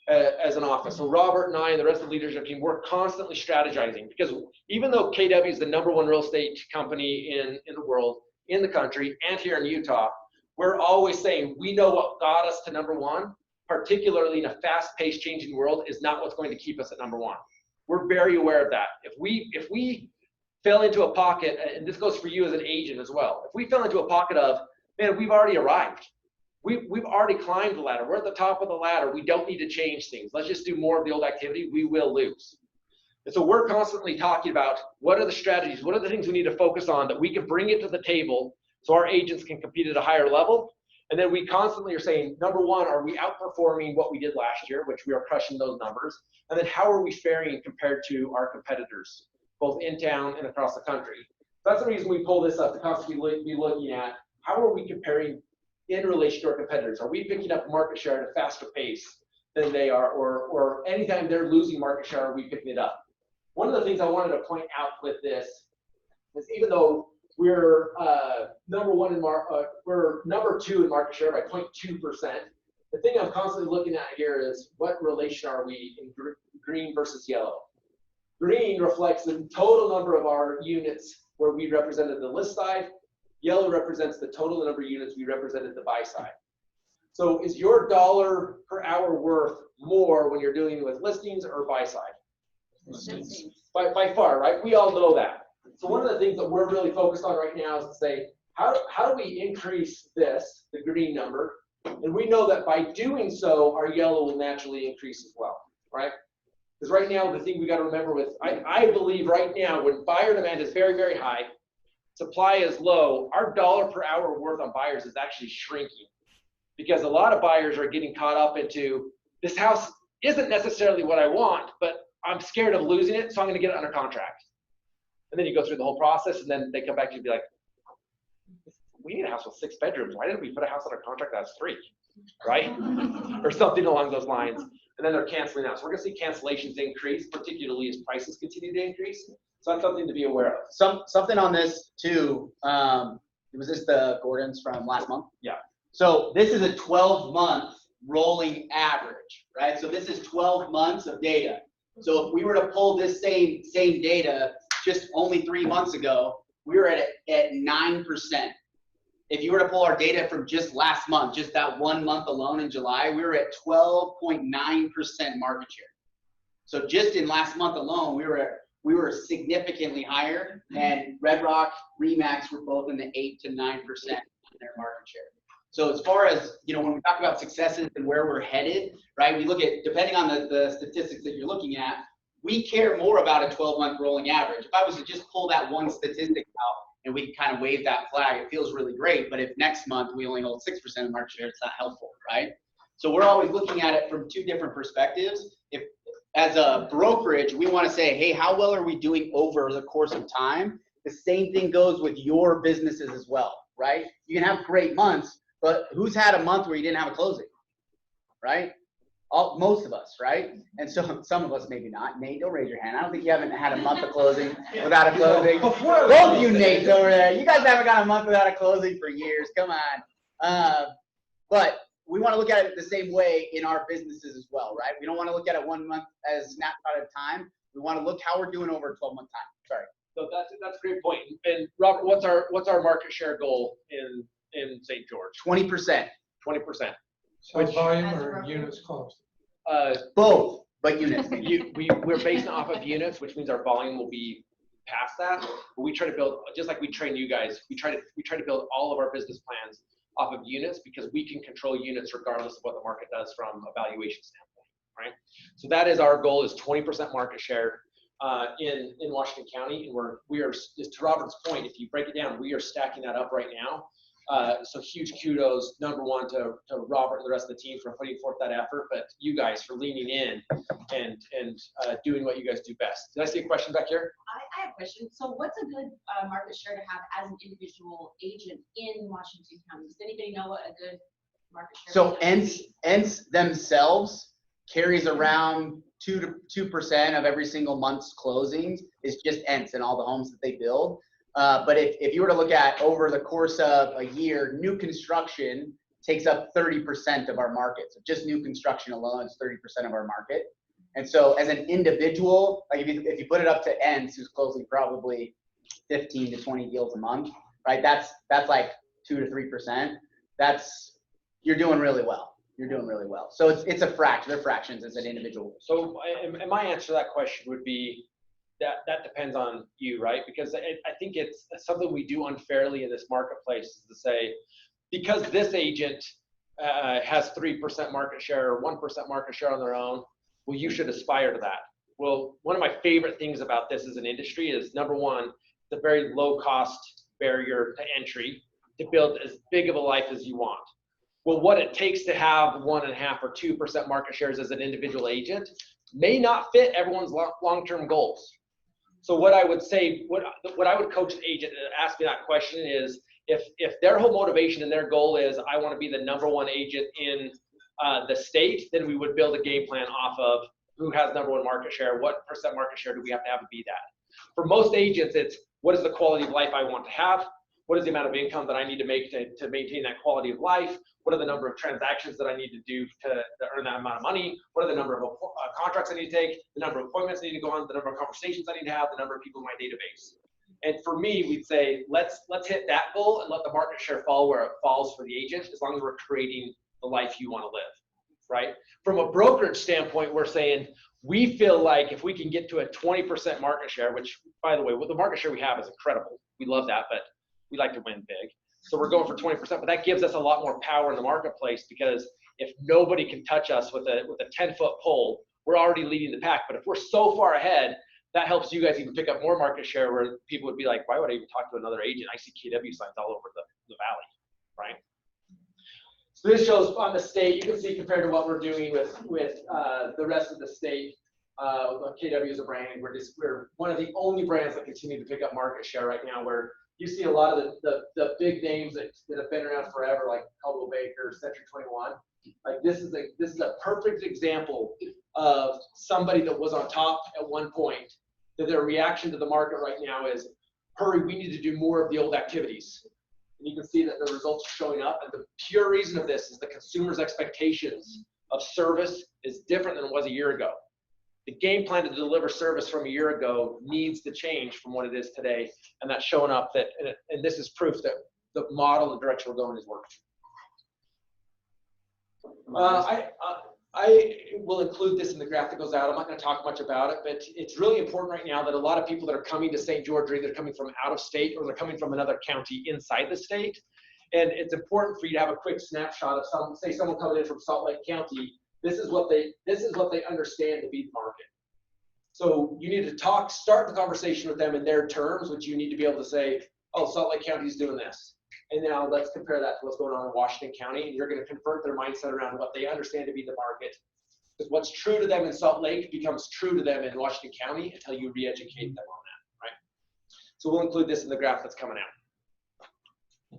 as an office. So Robert and I and the rest of the leadership team, we're constantly strategizing, because even though KW is the #1 real estate company in the world, in the country, and here in Utah, we're always saying we know what got us to #1, particularly in a fast-paced changing world, is not what's going to keep us at #1. We're very aware of that. If we fell into a pocket, and this goes for you as an agent as well, if we fell into a pocket of, man, we've already arrived. We've already climbed the ladder. We're at the top of the ladder. We don't need to change things. Let's just do more of the old activity. We will lose. And so we're constantly talking about what are the strategies, what are the things we need to focus on that we can bring it to the table so our agents can compete at a higher level. And then we constantly are saying, #1, are we outperforming what we did last year, which we are crushing those numbers? And then how are we faring compared to our competitors, both in town and across the country? That's the reason we pull this up, to constantly be looking at how are we comparing in relation to our competitors. Are we picking up market share at a faster pace than they are, or anytime they're losing market share, are we picking it up? One of the things I wanted to point out with this is, even though we're #2 in market share by 0.2%. The thing I'm constantly looking at here is what relation are we in green versus yellow. Green reflects the total number of our units where we represented the list side. Yellow represents the total number of units we represented the buy side. So is your dollar per hour worth more when you're dealing with listings or buy side? By far, right? We all know that. So one of the things that we're really focused on right now is to say, how do we increase this, the green number? And we know that by doing so, our yellow will naturally increase as well, right? Because right now, the thing we got to remember with, I believe right now, when buyer demand is very, very high, supply is low, our dollar per hour worth on buyers is actually shrinking. Because a lot of buyers are getting caught up into, this house isn't necessarily what I want, but I'm scared of losing it, so I'm going to get it under contract. And then you go through the whole process, and then they come back to you and be like, we need a house with 6 bedrooms. Why didn't we put a house under contract that has 3, right? Or something along those lines. And then they're canceling out. So we're going to see cancellations increase, particularly as prices continue to increase. So that's something to be aware of. Something on this too. Was this the Gordon's from last month? Yeah. So this is a 12-month rolling average, right? So this is 12 months of data. So if we were to pull this same data just only 3 months ago, we were at 9%. If you were to pull our data from just last month, just that 1 month alone in July, we were at 12.9% market share. So just in last month alone, we were significantly higher, and Red Rock, Remax were both in the 8 to 9% on their market share. So as far as, when we talk about successes and where we're headed, right, we look at, depending on the statistics that you're looking at, we care more about a 12-month rolling average. If I was to just pull that one statistic out and we kind of wave that flag, it feels really great. But if next month we only hold 6% of market share, it's not helpful, right? So we're always looking at it from two different perspectives. If, as a brokerage, we want to say, hey, how well are we doing over the course of time? The same thing goes with your businesses as well, right? You can have great months, but who's had a month where you didn't have a closing, right? Most of us, right? And so some of us maybe not. Nate, don't raise your hand. I don't think you haven't had a month of closing without a closing. Both you Nates over there. You guys haven't got a month without a closing for years. Come on. But we want to look at it the same way in our businesses as well, right? We don't want to look at it 1 month as a snapshot of time. We want to look how we're doing over a 12-month time. Sorry. So that's a great point. And Robert, what's our market share goal in St. George? 20%. 20%. Sales volume or units closed? Both, but units. We're based off of units, which means our volume will be past that. But we try to build, just like we train you guys, we try to build all of our business plans off of units, because we can control units regardless of what the market does from a valuation standpoint, right? So that is our goal, is 20% market share in Washington County, and we are, to Robert's point, if you break it down, we are stacking that up right now. So huge kudos, number one, to Robert and the rest of the team for putting forth that effort, but you guys for leaning in and doing what you guys do best. Did I see a question back here? I have a question. So what's a good market share to have as an individual agent in Washington County? Does anybody know what a good market share So is? Ents themselves carries around 2% of every single month's closings is just Ents and all the homes that they build. But if you were to look at over the course of a year, new construction takes up 30% of our market. So just new construction alone is 30% of our market. And so as an individual, like if you put it up to Ents, who's closing probably 15 to 20 deals a month, right? That's like 2 to 3%. You're doing really well. You're doing really well. So it's a fraction. They're fractions as an individual. So and my answer to that question would be that depends on you, right? Because I think it's something we do unfairly in this marketplace, is to say, because this agent has 3% market share or 1% market share on their own, well, you should aspire to that. Well, one of my favorite things about this as an industry is, number one, the very low cost barrier to entry to build as big of a life as you want. Well, what it takes to have 1.5% or 2% market shares as an individual agent may not fit everyone's long-term goals. So what I would say, what I would coach an agent to ask me that question is, if their whole motivation and their goal is, I want to be the #1 agent in the state, then we would build a game plan off of who has #1 market share, what % market share do we have to be that. For most agents, it's what is the quality of life I want to have? What is the amount of income that I need to make to maintain that quality of life? What are the number of transactions that I need to do to earn that amount of money? What are the number of contracts I need to take? The number of appointments I need to go on? The number of conversations I need to have? The number of people in my database? And for me, we'd say, let's hit that goal and let the market share fall where it falls for the agent, as long as we're creating the life you want to live, right? From a brokerage standpoint, we're saying, we feel like if we can get to a 20% market share, which, by the way, the market share we have is incredible. We love that, but we like to win big. So we're going for 20%, but that gives us a lot more power in the marketplace, because if nobody can touch us with a 10-foot pole, we're already leading the pack. But if we're so far ahead, that helps you guys even pick up more market share, where people would be like, why would I even talk to another agent? I see KW signs all over the valley, right? So this shows on the state, you can see compared to what we're doing with the rest of the state, KW is a brand. We're one of the only brands that continue to pick up market share right now, where you see a lot of the big names that have been around forever, like Caldwell Baker, Century 21. Like this is a perfect example of somebody that was on top at one point, that their reaction to the market right now is, hurry, we need to do more of the old activities. And you can see that the results are showing up. And the pure reason of this is the consumer's expectations of service is different than it was a year ago. The game plan to deliver service from a year ago needs to change from what it is today. And that's showing up that, and this is proof that the model, the direction we're going is working. I will include this in the graph that goes out. I'm not going to talk much about it, but it's really important right now that a lot of people that are coming to St. George are either coming from out of state or they're coming from another county inside the state. And it's important for you to have a quick snapshot of someone coming in from Salt Lake County. This is what they understand to be the market. So you need to start the conversation with them in their terms, which you need to be able to say, oh, Salt Lake County is doing this. And now let's compare that to what's going on in Washington County. And you're going to convert their mindset around what they understand to be the market. Because what's true to them in Salt Lake becomes true to them in Washington County until you re-educate them on that, right? So we'll include this in the graph that's coming out.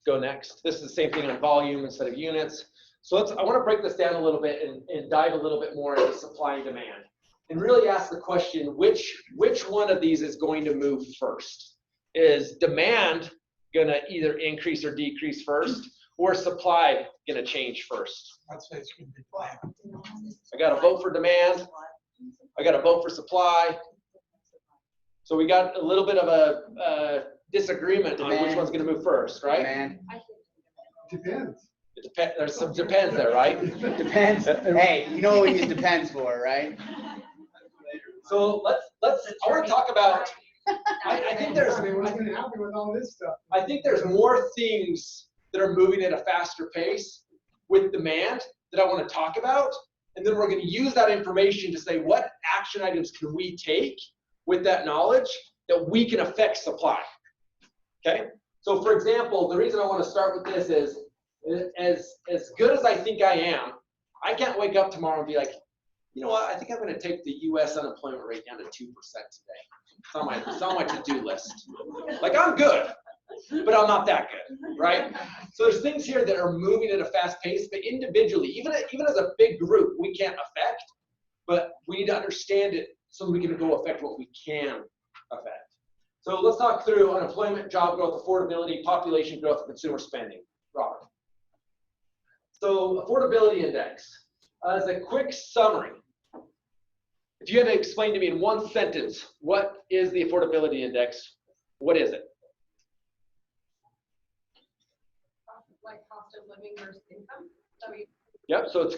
Go next. This is the same thing on volume instead of units. So I want to break this down a little bit and dive a little bit more into supply and demand. And really ask the question, which one of these is going to move first? Is demand going to either increase or decrease first, or supply going to change first? I'd say it's going to be flat. I got to vote for demand. I got to vote for supply. So we got a little bit of a disagreement on which one's going to move first, right? Man, Depends. There's some depends there, right? depends. Hey, you know what we use depends for, right? So I want to talk about, I think there's, I mean, what's going to happen with all this stuff? I think there's more things that are moving at a faster pace with demand that I want to talk about. And then we're going to use that information to say, what action items can we take with that knowledge that we can affect supply? Okay. So for example, the reason I want to start with this is as good as I think I am, I can't wake up tomorrow and be like, you know what, I think I'm going to take the US unemployment rate down to 2% today. It's on my to-do list. Like, I'm good, but I'm not that good, right? So there's things here that are moving at a fast pace, but individually, even as a big group, we can't affect, but we need to understand it so we can go affect what we can affect. So let's talk through unemployment, job growth, affordability, population growth, and consumer spending. Robert. So affordability index. As a quick summary, if you had to explain to me in one sentence, what is the affordability index? What is it? Like cost of living versus income. So Yep, so it's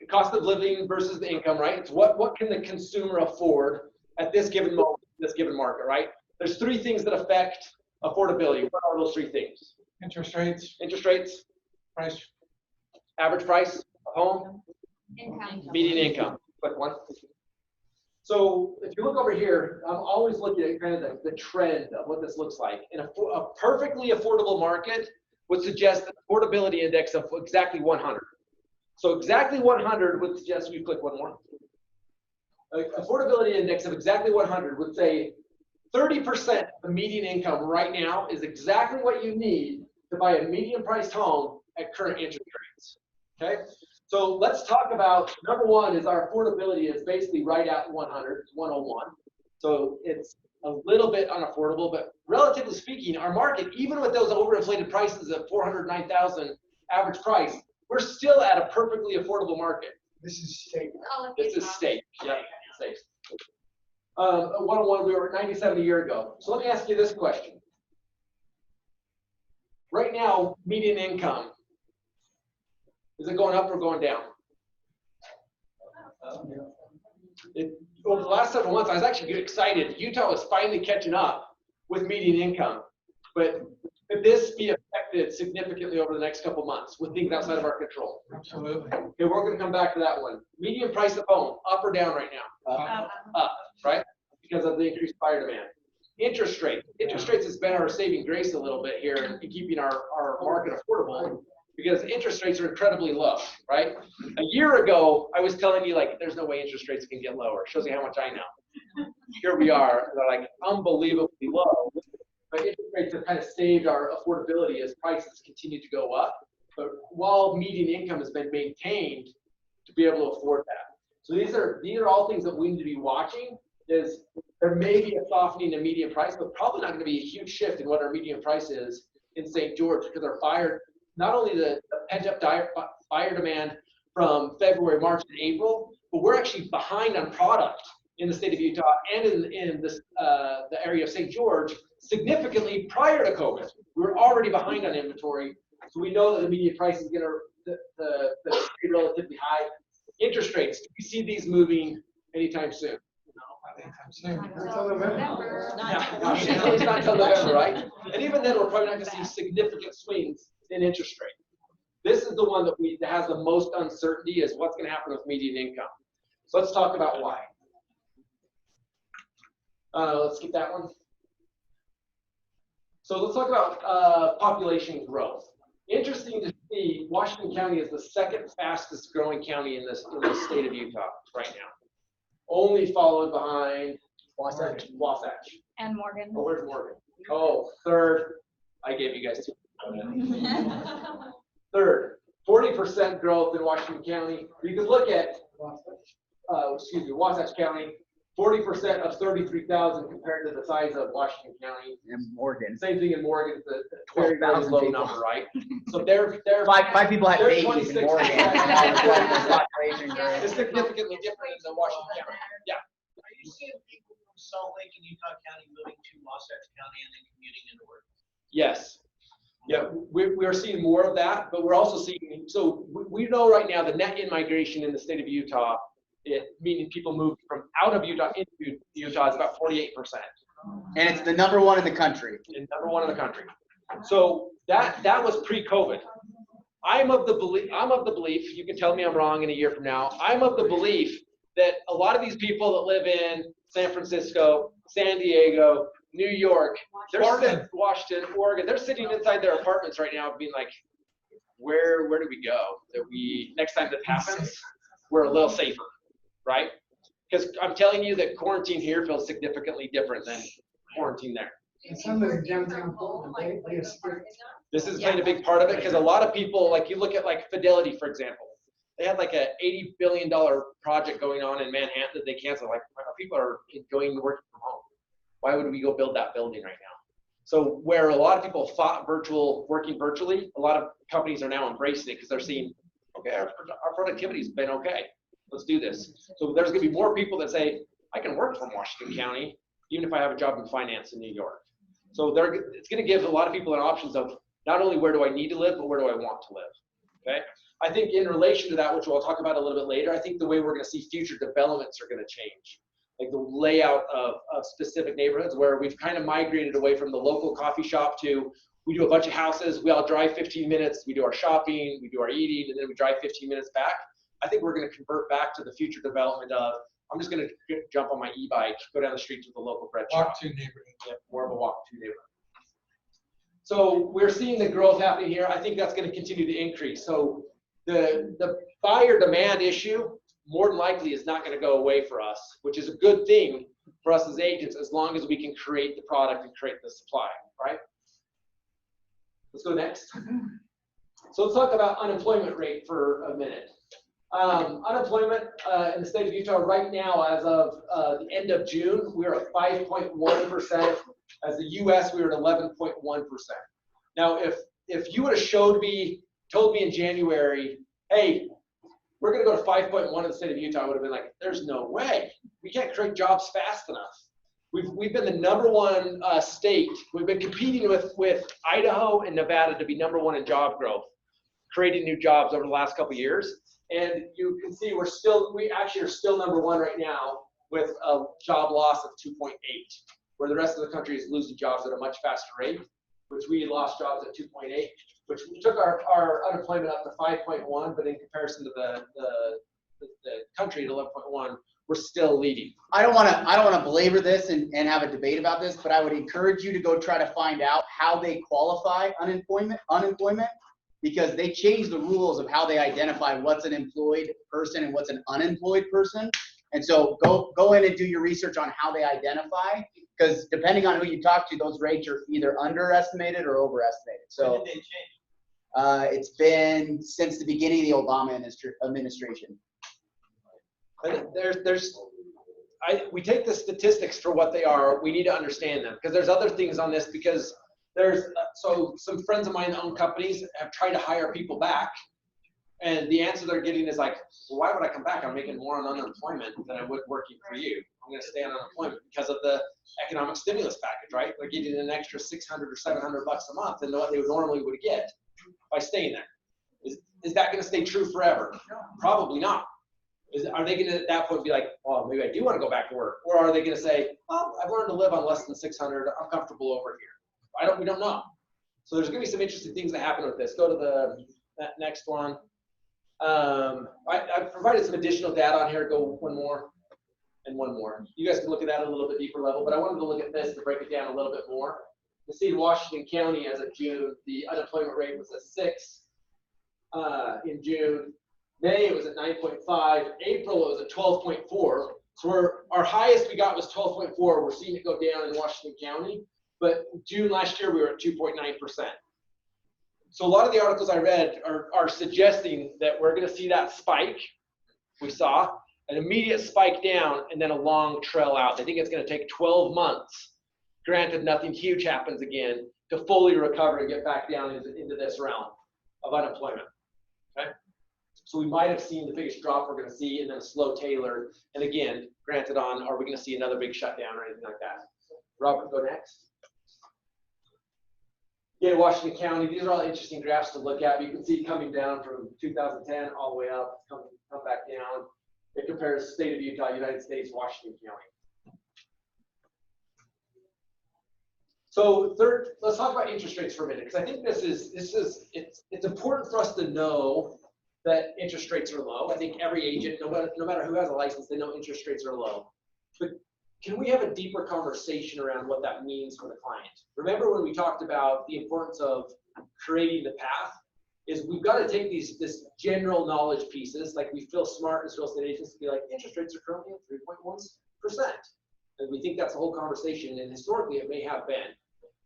cost of living versus the income, right? It's what can the consumer afford at this given moment, this given market, right? There's three things that affect affordability. What are those three things? Interest rates, Interest rates, price. average price of home, Income. median income. Quick one. So if you look over here, I'm always looking at kind of the trend of what this looks like. And a perfectly affordable market would suggest an affordability index of exactly 100. So exactly 100 would suggest, we click one more. Affordability index of exactly 100 would say 30% of the median income right now is exactly what you need to buy a median priced home at current interest rates. Okay, so let's talk about, number one is our affordability is basically right at 100, it's 101. So it's a little bit unaffordable, but relatively speaking, our market, even with those overinflated prices of 409,000 average price, we're still at a perfectly affordable market. This is state. This is state, yeah, state. 101, we were at 97 a year ago. So let me ask you this question. Right now, median income, is it going up or going down? Over the last several months, I was actually excited. Utah was finally catching up with median income. But could this be affected significantly over the next couple months with things outside of our control? Absolutely. Okay, we're going to come back to that one. Median price of home, up or down right now? Up, right? Because of the increased buyer demand. Interest rate. Interest rates has been our saving grace a little bit here in keeping our market affordable, because interest rates are incredibly low, right? A year ago, I was telling you, like, there's no way interest rates can get lower. Shows you how much I know. Here we are, they're like unbelievably low. But interest rates have kind of saved our affordability as prices continue to go up. But while median income has been maintained to be able to afford that. So these are all things that we need to be watching. Is there may be a softening in median price, but probably not going to be a huge shift in what our median price is in St. George, because our buyer, not only the pent-up buyer demand from February, March, and April, but we're actually behind on product in the state of Utah and in this, the area of St. George significantly prior to COVID. We were already behind on inventory, so we know that the median price is going to be relatively high. Interest rates, do we see these moving anytime soon? Until November. Yeah, no, it's not until November, right? And even then, we're probably not gonna see significant swings in interest rate. This is the one that has the most uncertainty, is what's gonna happen with median income. So let's talk about why. Let's skip that one. So let's talk about population growth. Interesting to see, Washington County is the second fastest growing county in the state of Utah right now. Only followed behind Wasatch. And Morgan. Oh, where's Morgan? Oh, third. I gave you guys two. Third, 40% growth in Washington County. You can look at, Wasatch County, 40% of 33,000 compared to the size of Washington County. And Morgan. Same thing in Morgan, it's a very, very 12,000 low people. number, right? So they're Five people had They're babies in 26%. Morgan. Population growth. it's significantly different than Washington County. Yeah. Are you seeing people from Salt Lake and Utah County moving to Wasatch County and then commuting into work? Yes. Yeah, we're seeing more of that, but we're also seeing, so we know right now the net in-migration in the state of Utah, meaning people moved from out of Utah into Utah, is about 48%. And it's the #1 in the country. And #1 in the country. So that was pre-COVID. I'm of the belief, you can tell me I'm wrong in a year from now, I'm of the belief that a lot of these people that live in San Francisco, San Diego, New York, Washington, Oregon, they're sitting inside their apartments right now being like, where do we go? Next time that happens, we're a little safer, right? Because I'm telling you that quarantine here feels significantly different than quarantine there. And some of the downtown Portland, they have strict. This is playing a big part of it, because a lot of people, like you look at like Fidelity, for example, they had like a $80 billion project going on in Manhattan that they canceled. Like, people are enjoying working from home. Why would we go build that building right now? So where a lot of people thought working virtually, a lot of companies are now embracing it because they're seeing, okay, our productivity's been okay. Let's do this. So there's gonna be more people that say, I can work from Washington County, even if I have a job in finance in New York. So it's gonna give a lot of people an options of not only where do I need to live, but where do I want to live, okay? I think in relation to that, which we'll talk about a little bit later, I think the way we're gonna see future developments are gonna change. Like the layout of specific neighborhoods, where we've kind of migrated away from the local coffee shop to, we do a bunch of houses, we all drive 15 minutes, we do our shopping, we do our eating, and then we drive 15 minutes back. I think we're gonna convert back to the future development of, I'm just gonna jump on my e-bike, go down the street to the local bread shop. Walk to neighborhood. Yeah, more of a walk to neighborhood. So we're seeing the growth happening here. I think that's gonna continue to increase. So the buyer demand issue, more than likely is not going to go away for us, which is a good thing for us as agents, as long as we can create the product and create the supply, right? Let's go next. So let's talk about unemployment rate for a minute. Unemployment in the state of Utah right now, as of the end of June, we're at 5.1%. As the US, we were at 11.1%. Now, if you would have told me in January, hey, we're going to go to 5.1 in the state of Utah, I would have been like, there's no way. We can't create jobs fast enough. We've been the #1 state. We've been competing with Idaho and Nevada to be #1 in job growth, creating new jobs over the last couple of years. And you can see we actually are still #1 right now with a job loss of 2.8, where the rest of the country is losing jobs at a much faster rate, which we lost jobs at 2.8. Which we took our unemployment up to 5.1, but in comparison to the country at 11.1, we're still leading. I don't want to belabor this and have a debate about this, but I would encourage you to go try to find out how they qualify unemployment, because they changed the rules of how they identify what's an employed person and what's an unemployed person. And so go in and do your research on how they identify, because depending on who you talk to, those rates are either underestimated or overestimated. So When did they change? it's been since the beginning of the Obama administration. We take the statistics for what they are. We need to understand them, because there's other things on this, because so some friends of mine that own companies have tried to hire people back. And the answer they're getting is like, well, why would I come back? I'm making more on unemployment than I would working for you. I'm going to stay on unemployment because of the economic stimulus package, right? They're getting an extra $600 or $700 a month than what they normally would get by staying there. Is that going to stay true forever? Probably not. Are they gonna at that point be like, oh, maybe I do want to go back to work? Or are they gonna say, oh, I've learned to live on less than 600, I'm comfortable over here? We don't know. So there's gonna be some interesting things that happen with this. Go to that next one. I've provided some additional data on here. Go one more and one more. You guys can look at that at a little bit deeper level, but I wanted to look at this to break it down a little bit more. You see in Washington County as of June, the unemployment rate was at 6 in June. May it was at 9.5. April it was at 12.4. So our highest we got was 12.4. We're seeing it go down in Washington County, but June last year we were at 2.9%. So a lot of the articles I read are suggesting that we're going to see that spike we saw, an immediate spike down, and then a long trail out. They think it's going to take 12 months. Granted, nothing huge happens again to fully recover and get back down into this realm of unemployment. Okay, so we might have seen the biggest drop we're going to see, and then a slow tailer. And again, granted, are we going to see another big shutdown or anything like that? Robert, go next. Yeah, Washington County. These are all interesting graphs to look at. You can see coming down from 2010 all the way up, come back down. It compares state of Utah, United States, Washington County. So third, let's talk about interest rates for a minute, because I think it's important for us to know that interest rates are low. I think every agent, no matter who has a license, they know interest rates are low. But can we have a deeper conversation around what that means for the client? Remember when we talked about the importance of creating the path? Is we've got to take this general knowledge pieces, like we feel smart as real estate agents to be like, interest rates are currently at 3.1%. And we think that's the whole conversation, and historically it may have been.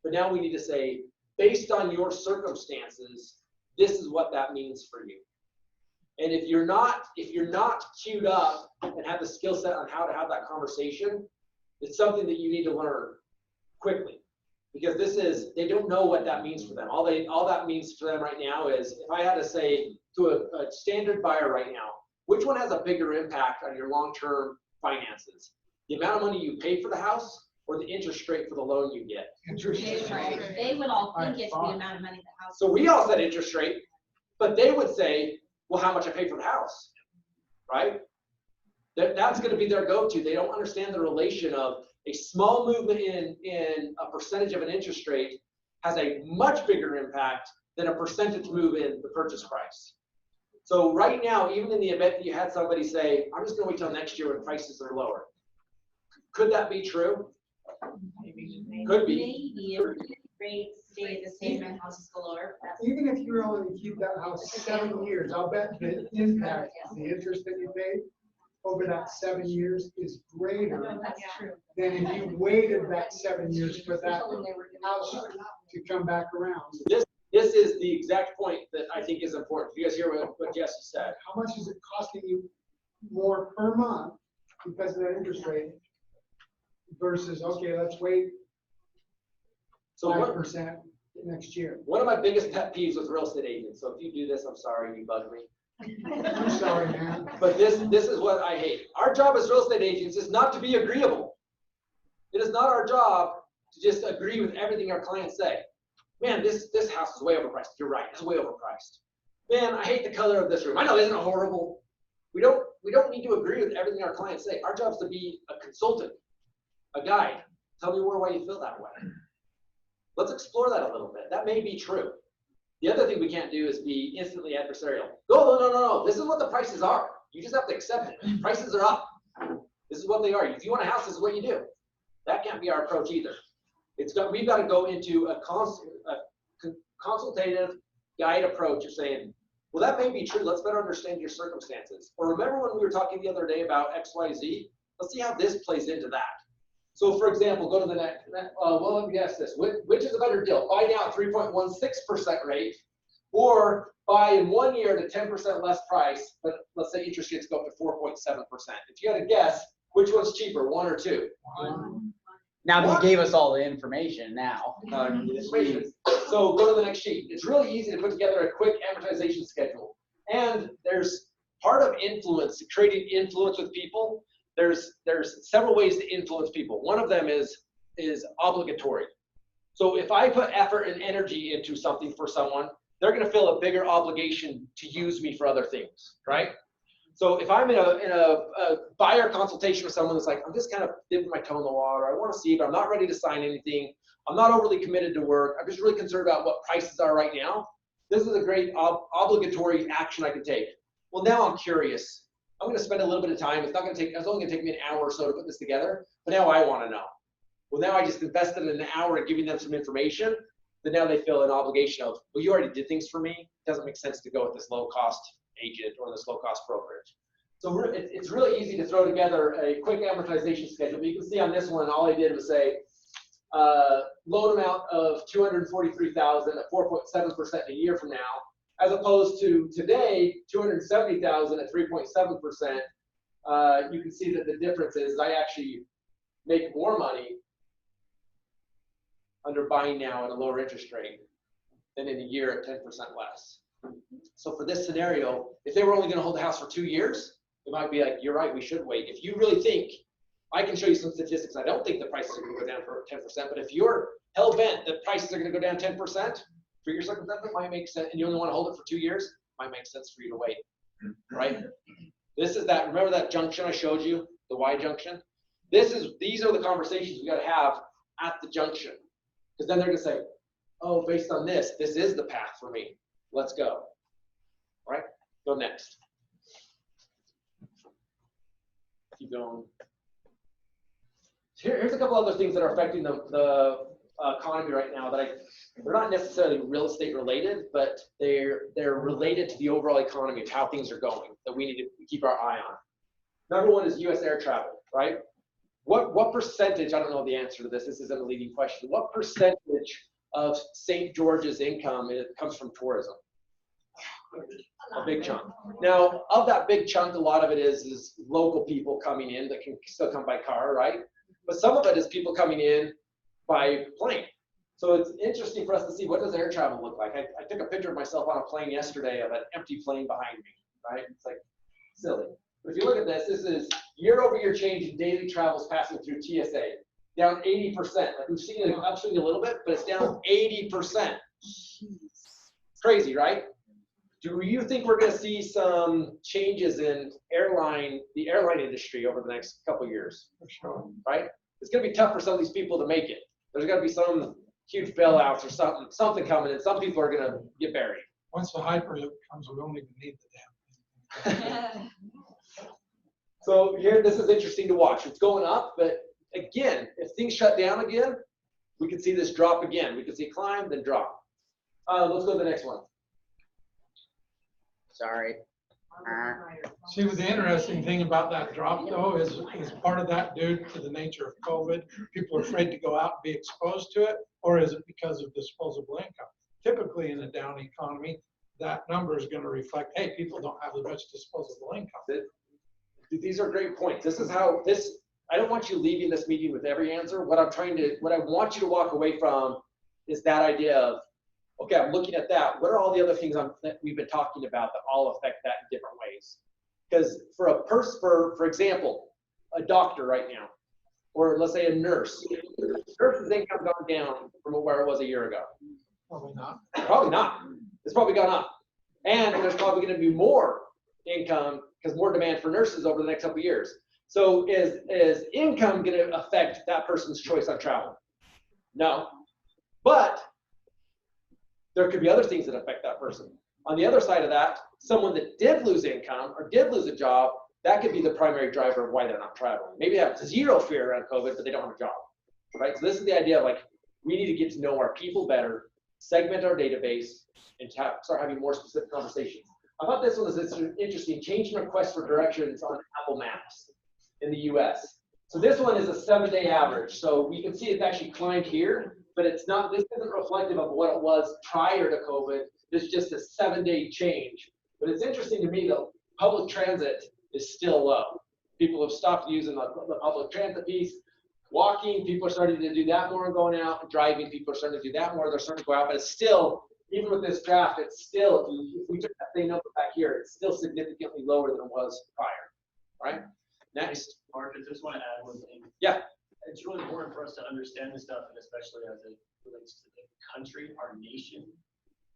But now we need to say, based on your circumstances, this is what that means for you. And if you're not queued up and have the skill set on how to have that conversation, it's something that you need to learn quickly. Because they don't know what that means for them. All that means for them right now is, if I had to say to a standard buyer right now, which one has a bigger impact on your long-term finances? The amount of money you pay for the house, or the interest rate for the loan you get? Interest rate. They would all think it's the amount of money the house. So we all said interest rate, but they would say, well, how much I pay for the house, right? That's going to be their go-to. They don't understand the relation of a small movement in a percentage of an interest rate has a much bigger impact than a percentage move in the purchase price. So right now, even in the event that you had somebody say, I'm just going to wait till next year when prices are lower. Could that be true? Could be. Maybe if rates stay the same and houses go lower. Even if you only keep that house 7 years, I'll bet the impact, the interest that you pay over that 7 years is greater That's true. than if you waited that 7 years for that house to come back around. This is the exact point that I think is important. You guys hear what Jesse said? How much is it costing you more per month because of that interest rate versus, okay, let's wait So 5% next year? one of my biggest pet peeves with real estate agents, so if you do this, I'm sorry, you bug me. I'm sorry, man. But this is what I hate. Our job as real estate agents is not to be agreeable. It is not our job to just agree with everything our clients say. Man, this house is way overpriced. You're right, it's way overpriced. Man, I hate the color of this room. I know, isn't it horrible? We don't need to agree with everything our clients say. Our job is to be a consultant, a guide. Tell me more why you feel that way. Let's explore that a little bit. That may be true. The other thing we can't do is be instantly adversarial. No. This is what the prices are. You just have to accept it. Prices are up. This is what they are. If you want a house, this is what you do. That can't be our approach either. We've got to go into a consultative guide approach of saying, well, that may be true. Let's better understand your circumstances. Or remember when we were talking the other day about XYZ? Let's see how this plays into that. So for example, go to the next, well, let me guess this. Which is a better deal? Buy now at 3.16% rate, or buy in 1 year at a 10% less price, but let's say interest rates go up to 4.7%. If you had to guess, which one's cheaper, 1 or 2? Now that you gave us all the information now. So go to the next sheet. It's really easy to put together a quick amortization schedule. And there's part of influence, creating influence with people. There's several ways to influence people. One of them is obligatory. So if I put effort and energy into something for someone, they're going to feel a bigger obligation to use me for other things, right? So if I'm in a buyer consultation with someone that's like, I'm just kind of dipping my toe in the water, I want to see, but I'm not ready to sign anything, I'm not overly committed to work, I'm just really concerned about what prices are right now, this is a great obligatory action I can take. Well, now I'm curious. I'm going to spend a little bit of time. It's only going to take me an hour or so to put this together, but now I want to know. Well, now I just invested an hour in giving them some information, but now they feel an obligation of, well, you already did things for me. It doesn't make sense to go with this low-cost agent or this low-cost brokerage. So it's really easy to throw together a quick amortization schedule. But you can see on this one, all I did was say, loan amount of $243,000 at 4.7% a year from now, as opposed to today, $270,000 at 3.7%. You can see that the difference is I actually make more money under buying now at a lower interest rate than in a year at 10% less. So for this scenario, if they were only going to hold the house for 2 years, it might be like, you're right, we should wait. If you really think, I can show you some statistics. I don't think the prices are going to go down for 10%, but if you're hell bent that prices are going to go down 10%, for your circumstance, it might make sense, and you only want to hold it for 2 years, it might make sense for you to wait, right? This is that, remember that junction I showed you, the Y junction? These are the conversations we got to have at the junction, because then they're going to say, oh, based on this is the path for me. Let's go. All right, go next. Keep going. Here's a couple other things that are affecting the economy right now that they're not necessarily real estate related, but they're related to the overall economy of how things are going that we need to keep our eye on. Number one is U.S. air travel, right? What percentage, I don't know the answer to this, this isn't a leading question, what percentage of St. George's income comes from tourism? A big chunk. Now, of that big chunk, a lot of it is local people coming in that can still come by car, right? But some of it is people coming in by plane. So it's interesting for us to see, what does air travel look like? I took a picture of myself on a plane yesterday of an empty plane behind me, right? It's like silly. But if you look at this, this is year-over-year change in daily travels passing through TSA, down 80%. Like we've seen it upswing a little bit, but it's down 80%. Crazy, right? Do you think we're going to see some changes in the airline industry over the next couple of years? For sure. Right? It's going to be tough for some of these people to make it. There's got to be some huge bailouts or something coming, and some people are going to get buried. Once the Hyperloop comes, we don't even need the damn thing. So here, this is interesting to watch. It's going up, but again, if things shut down again, we could see this drop again. We could see climb, then drop. Let's go to the next one. Sorry. See, what the interesting thing about that drop though is part of that due to the nature of COVID? People are afraid to go out and be exposed to it, or is it because of disposable income? Typically in a down economy, that number is going to reflect, hey, people don't have as much disposable income. These are great points. This is how I don't want you leaving this meeting with every answer. What I want you to walk away from is that idea of, okay, I'm looking at that. What are all the other things that we've been talking about that all affect that in different ways? Because for example, a doctor right now, or let's say a nurse, nurse's income gone down from where it was a year ago. Probably not. Probably not. It's probably gone up. And there's probably going to be more income because more demand for nurses over the next couple of years. So is income going to affect that person's choice on travel? No. But there could be other things that affect that person. On the other side of that, someone that did lose income or did lose a job, that could be the primary driver of why they're not traveling. Maybe they have zero fear around COVID, but they don't have a job, right? So this is the idea of like, we need to get to know our people better, segment our database, and start having more specific conversations. I thought this one was interesting, changing requests for directions on Apple Maps in the US. So this one is a 7-day average. So we can see it's actually climbed here, but it's not, this isn't reflective of what it was prior to COVID. It's just a 7-day change. But it's interesting to me that public transit is still low. People have stopped using the public transit piece. Walking, people are starting to do that more and going out. Driving, people are starting to do that more. They're starting to go out, but it's still, even with this graph, it's still, if we took that same number back here, it's still significantly lower than it was prior, right? Next. Mark, I just want to add one thing. Yeah. It's really important for us to understand this stuff, and especially as it relates to the country, our nation.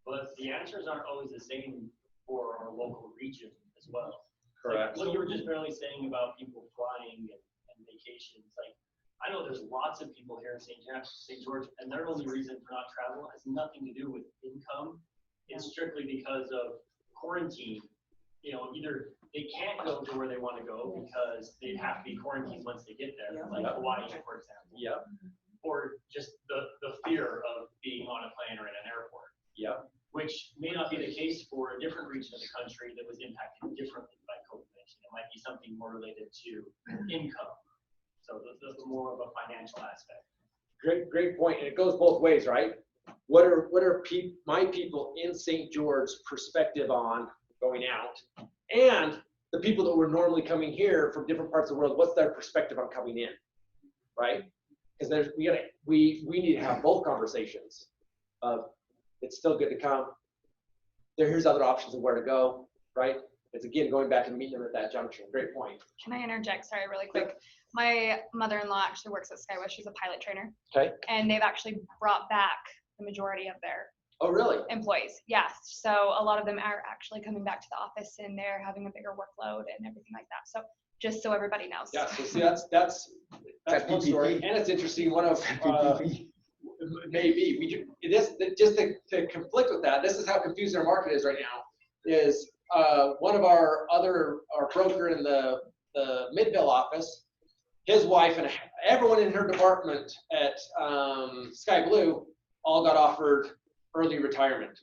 But the answers aren't always the same for our local region as well. Correct. What you were just barely saying about people flying and vacations, like, I know there's lots of people here in St. George, and their only reason for not travel has nothing to do with income. It's strictly because of quarantine. You know, either they can't go to where they want to go because they'd have to be quarantined once they get there, like Hawaii, for example. Yep. Or just the fear of being on a plane or in an airport. Yep. Which may not be the case for a different region of the country that was impacted differently by COVID-19. It might be something more related to income. So the more of a financial aspect. Great point. And it goes both ways, right? What are my people in St. George's perspective on going out, and the people that were normally coming here from different parts of the world, what's their perspective on coming in, right? Because we need to have both conversations. It's still good to come. Here's other options of where to go, right? It's again going back and meeting them at that junction. Great point. Can I interject? Sorry, really quick. My mother-in-law actually works at SkyWest. She's a pilot trainer. Okay. And they've actually brought back the majority of their Oh, really? employees. Yes. So a lot of them are actually coming back to the office and they're having a bigger workload and everything like that. So just so everybody knows. Yeah. So see, that's one story, and it's interesting. One of maybe just to conflict with that. This is how confused our market is right now. Is one of our broker in the Midville office, his wife and everyone in her department at Sky Blue all got offered early retirement.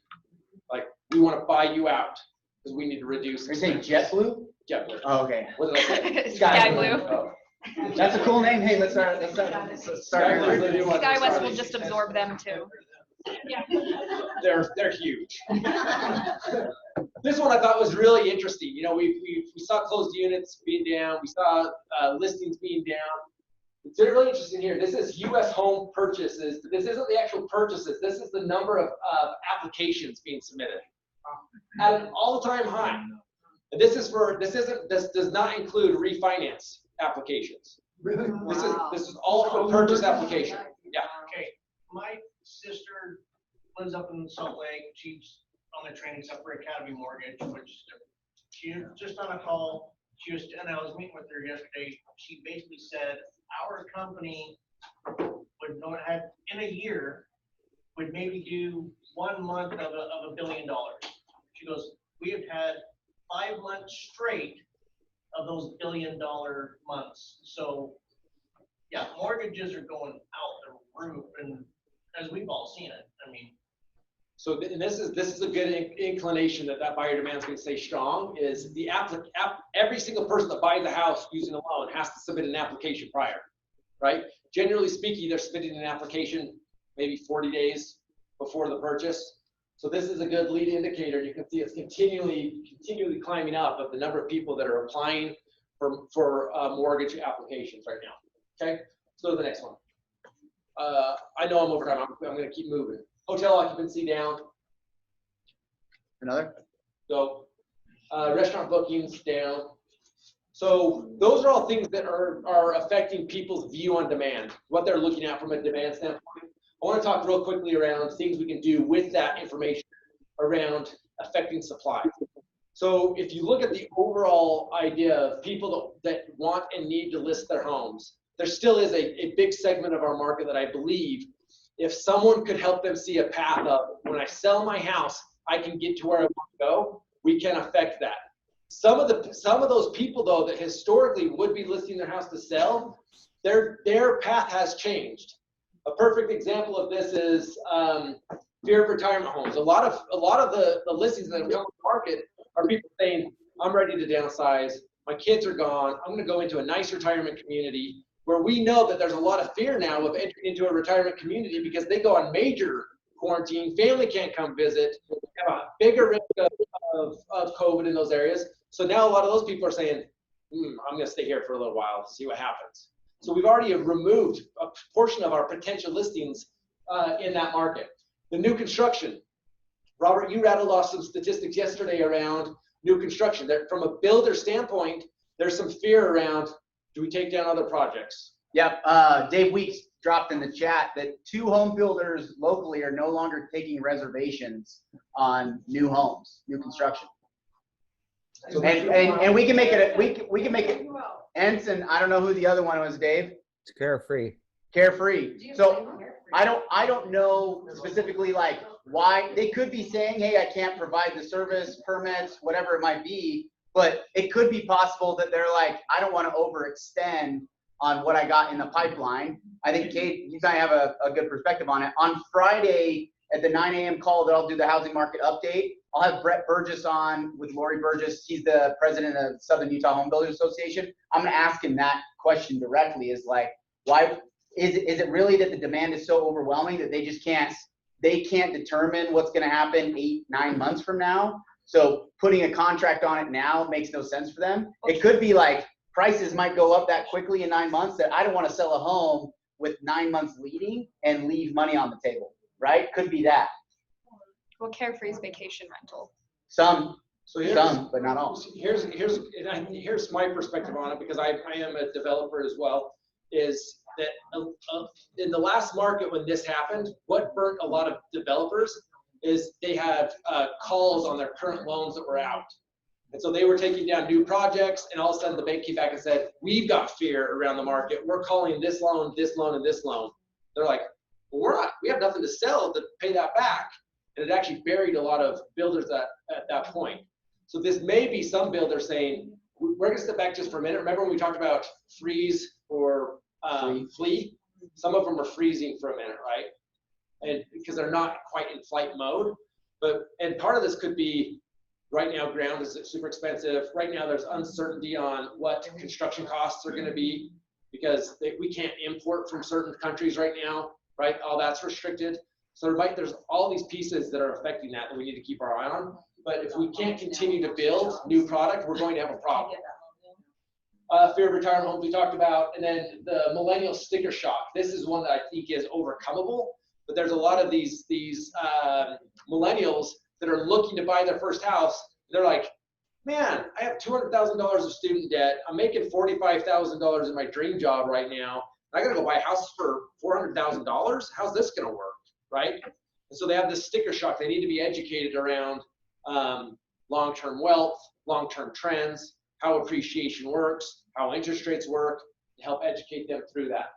Like, we want to buy you out because we need to reduce. Are you saying JetBlue? JetBlue. Oh, okay. What did I say? Sky Blue. Oh. That's a cool name. Hey, let's start. SkyWest will just absorb them too. They're huge. This one I thought was really interesting. You know, we saw closed units being down. We saw listings being down. It's really interesting here. This is U.S. home purchases. This isn't the actual purchases. This is the number of applications being submitted at an all-time high. And this does not include refinance applications. Really? This is all for purchase application. Yeah. Okay, my sister lives up in Salt Lake. She's on the training stuff for Academy Mortgage, which she was just on a call. And I was meeting with her yesterday. She basically said our company would not have, in a year, would maybe do 1 month of $1 billion. She goes, we have had 5 months straight of those $1 billion months. So yeah, mortgages are going out the roof, and as we've all seen it, I mean. So this is a good inclination that buyer demand is going to stay strong. Is the every single person that buys a house using a loan has to submit an application prior, right? Generally speaking, they're submitting an application maybe 40 days before the purchase. So this is a good lead indicator. You can see it's continually climbing up of the number of people that are applying for mortgage applications right now. Okay, let's go to the next one. I know I'm over time. I'm going to keep moving. Hotel occupancy down. Another? So restaurant bookings down. So those are all things that are affecting people's view on demand, what they're looking at from a demand standpoint. I want to talk real quickly around things we can do with that information around affecting supply. So if you look at the overall idea of people that want and need to list their homes, there still is a big segment of our market that I believe, if someone could help them see a path of, when I sell my house, I can get to where I want to go, we can affect that. Some of those people, though, that historically would be listing their house to sell, their path has changed. A perfect example of this is fear of retirement homes. A lot of the listings that have come to the market are people saying, I'm ready to downsize, my kids are gone, I'm going to go into a nice retirement community, where we know that there's a lot of fear now of entering into a retirement community because they go on major quarantine, family can't come visit, have a bigger risk of COVID in those areas. So now a lot of those people are saying, I'm going to stay here for a little while to see what happens. So we've already removed a portion of our potential listings in that market. The new construction. Robert, you rattled off some statistics yesterday around new construction. That from a builder standpoint, there's some fear around, do we take down other projects? Yep. Dave Weeks dropped in the chat that 2 home builders locally are no longer taking reservations on new homes, new construction. And we can make it, we can make it, Ensign, I don't know who the other one was, Dave. It's carefree. Carefree. So I don't know specifically like why they could be saying, hey, I can't provide the service, permits, whatever it might be, but it could be possible that they're like, I don't want to overextend on what I got in the pipeline. I think Kate, you guys have a good perspective on it. On Friday at the 9 a.m. call that I'll do the housing market update, I'll have Brett Burgess on with Lori Burgess. He's the president of Southern Utah Home Builders Association. I'm gonna ask him that question directly, is like, why is it really that the demand is so overwhelming that they just can't determine what's gonna happen 8-9 months from now? So putting a contract on it now makes no sense for them. It could be like prices might go up that quickly in 9 months that I don't want to sell a home with 9 months leading and leave money on the table, right? Could be that. Well, Carefree is vacation rental. Some, So but not all. Here's my perspective on it, because I am a developer as well, is that in the last market when this happened, what burnt a lot of developers is they had calls on their current loans that were out. And so they were taking down new projects, and all of a sudden the bank came back and said, we've got fear around the market. We're calling this loan, this loan, and this loan. They're like, well, we have nothing to sell to pay that back. And it actually buried a lot of builders at that point. So this may be some builders saying, we're gonna step back just for a minute. Remember when we talked about freeze or flee? Some of them are freezing for a minute, right? And because they're not quite in flight mode. And part of this could be, right now ground is super expensive. Right now there's uncertainty on what construction costs are gonna be, because we can't import from certain countries right now, right? All that's restricted. So there's all these pieces that are affecting that we need to keep our eye on. But if we can't continue to build new product, we're going to have a problem. Fear of retirement homes we talked about, and then the millennial sticker shock. This is one that I think is overcomable, but there's a lot of these millennials that are looking to buy their first house. They're like, man, I have $200,000 of student debt. I'm making $45,000 in my dream job right now. I gotta go buy a house for $400,000. How's this gonna work, right? And so they have this sticker shock. They need to be educated around long-term wealth, long-term trends, how appreciation works, how interest rates work, to help educate them through that.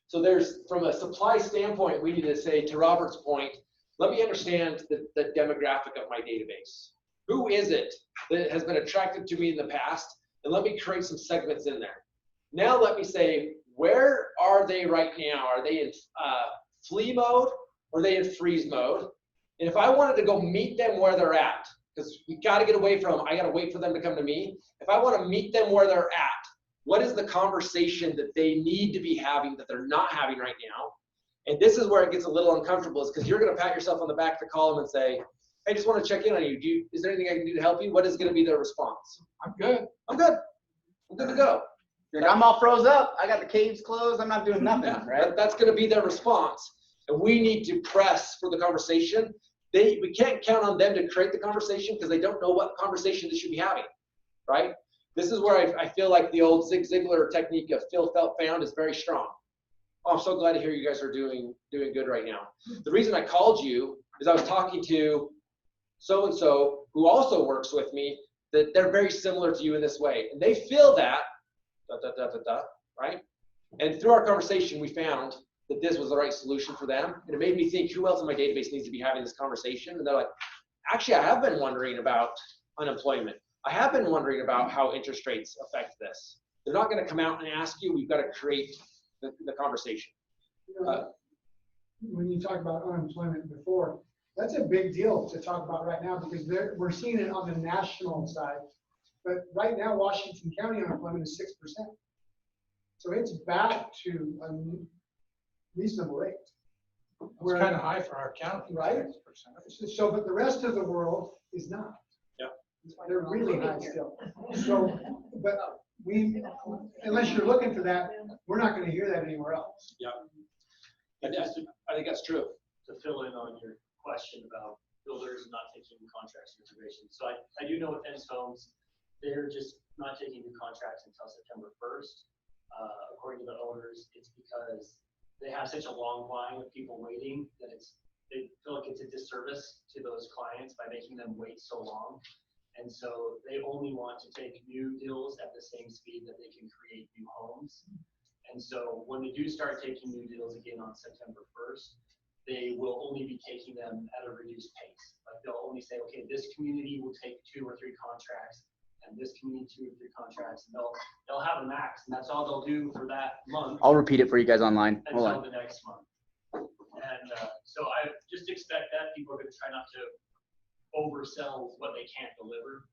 So from a supply standpoint, we need to say, to Robert's point, let me understand the demographic of my database. Who is it that has been attracted to me in the past? And let me create some segments in there. Now let me say, where are they right now? Are they in flee mode, or are they in freeze mode? And if I wanted to go meet them where they're at, because we got to get away from, I got to wait for them to come to me. If I want to meet them where they're at, what is the conversation that they need to be having that they're not having right now? And this is where it gets a little uncomfortable, is because you're going to pat yourself on the back to call them and say, hey, I just want to check in on you. Is there anything I can do to help you? What is going to be their response? I'm good. I'm good. I'm good to go. I'm all froze up. I got the caves closed. I'm not doing nothing, right? That's going to be their response. And we need to press for the conversation. We can't count on them to create the conversation, because they don't know what conversation they should be having, right? This is where I feel like the old Zig Ziglar technique of feel, felt, found is very strong. Oh, I'm so glad to hear you guys are doing good right now. The reason I called you is I was talking to so-and-so who also works with me, that they're very similar to you in this way. And they feel that, right? And through our conversation, we found that this was the right solution for them. And it made me think, who else in my database needs to be having this conversation? And they're like, actually, I have been wondering about unemployment. I have been wondering about how interest rates affect this. They're not going to come out and ask you. We've got to create the conversation. When you talk about unemployment before, that's a big deal to talk about right now, because we're seeing it on the national side. But right now, Washington County unemployment is 6%. So it's back to a reasonable rate. It's kind of high for our county. Right? So, but the rest of the world is not. Yeah. They're really high still. So, but unless you're looking for that, we're not going to hear that anywhere else. Yeah. I think that's true. To fill in on your question about builders not taking contracts and reservations. So I do know with Ennis Homes, they're just not taking new contracts until September 1st. According to the owners, it's because they have such a long line of people waiting that they feel like it's a disservice to those clients by making them wait so long. And so they only want to take new deals at the same speed that they can create new homes. And so when they do start taking new deals again on September 1st, they will only be taking them at a reduced pace. Like they'll only say, okay, this community will take 2 or 3 contracts, and this community 2 or 3 contracts, and they'll have a max, and that's all they'll do for that month. I'll repeat it for you guys online. Hold Until on. the next month. And so I just expect that people are going to try not to oversell what they can't deliver.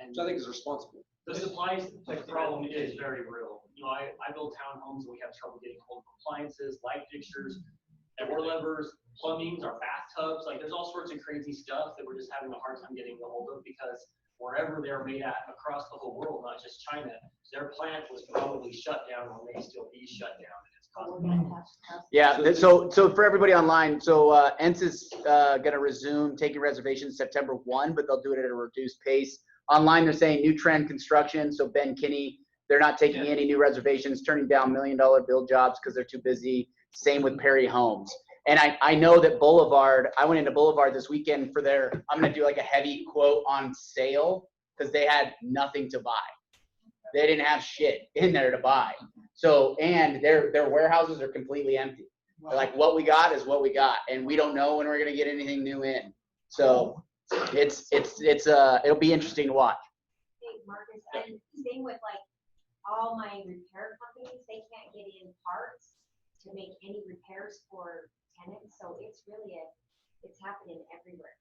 And Which I think is responsible. the supplies problem is very real. You know, I build townhomes and we have trouble getting hold of appliances, light fixtures, door levers, plumbings, our bathtubs. Like there's all sorts of crazy stuff that we're just having a hard time getting a hold of because wherever they're made at across the whole world, not just China, their plant was probably shut down or may still be shut down. And it's causing Yeah, so for everybody online, so ENS is gonna resume taking reservations September 1, but they'll do it at a reduced pace. Online, they're saying New Trend Construction, so Ben Kinney, they're not taking any new reservations, turning down $1 million build jobs because they're too busy. Same with Perry Homes. And I know that Boulevard, I went into Boulevard this weekend for their, I'm gonna do like a heavy quote on sale because they had nothing to buy. They didn't have shit in there to buy. So, and their warehouses are completely empty. They're like, what we got is what we got, and we don't know when we're gonna get anything new in. So it'll be interesting to watch. Hey, Marcus, and same with like all my repair companies, they can't get in parts to make any repairs for tenants, so it's really it's happening everywhere.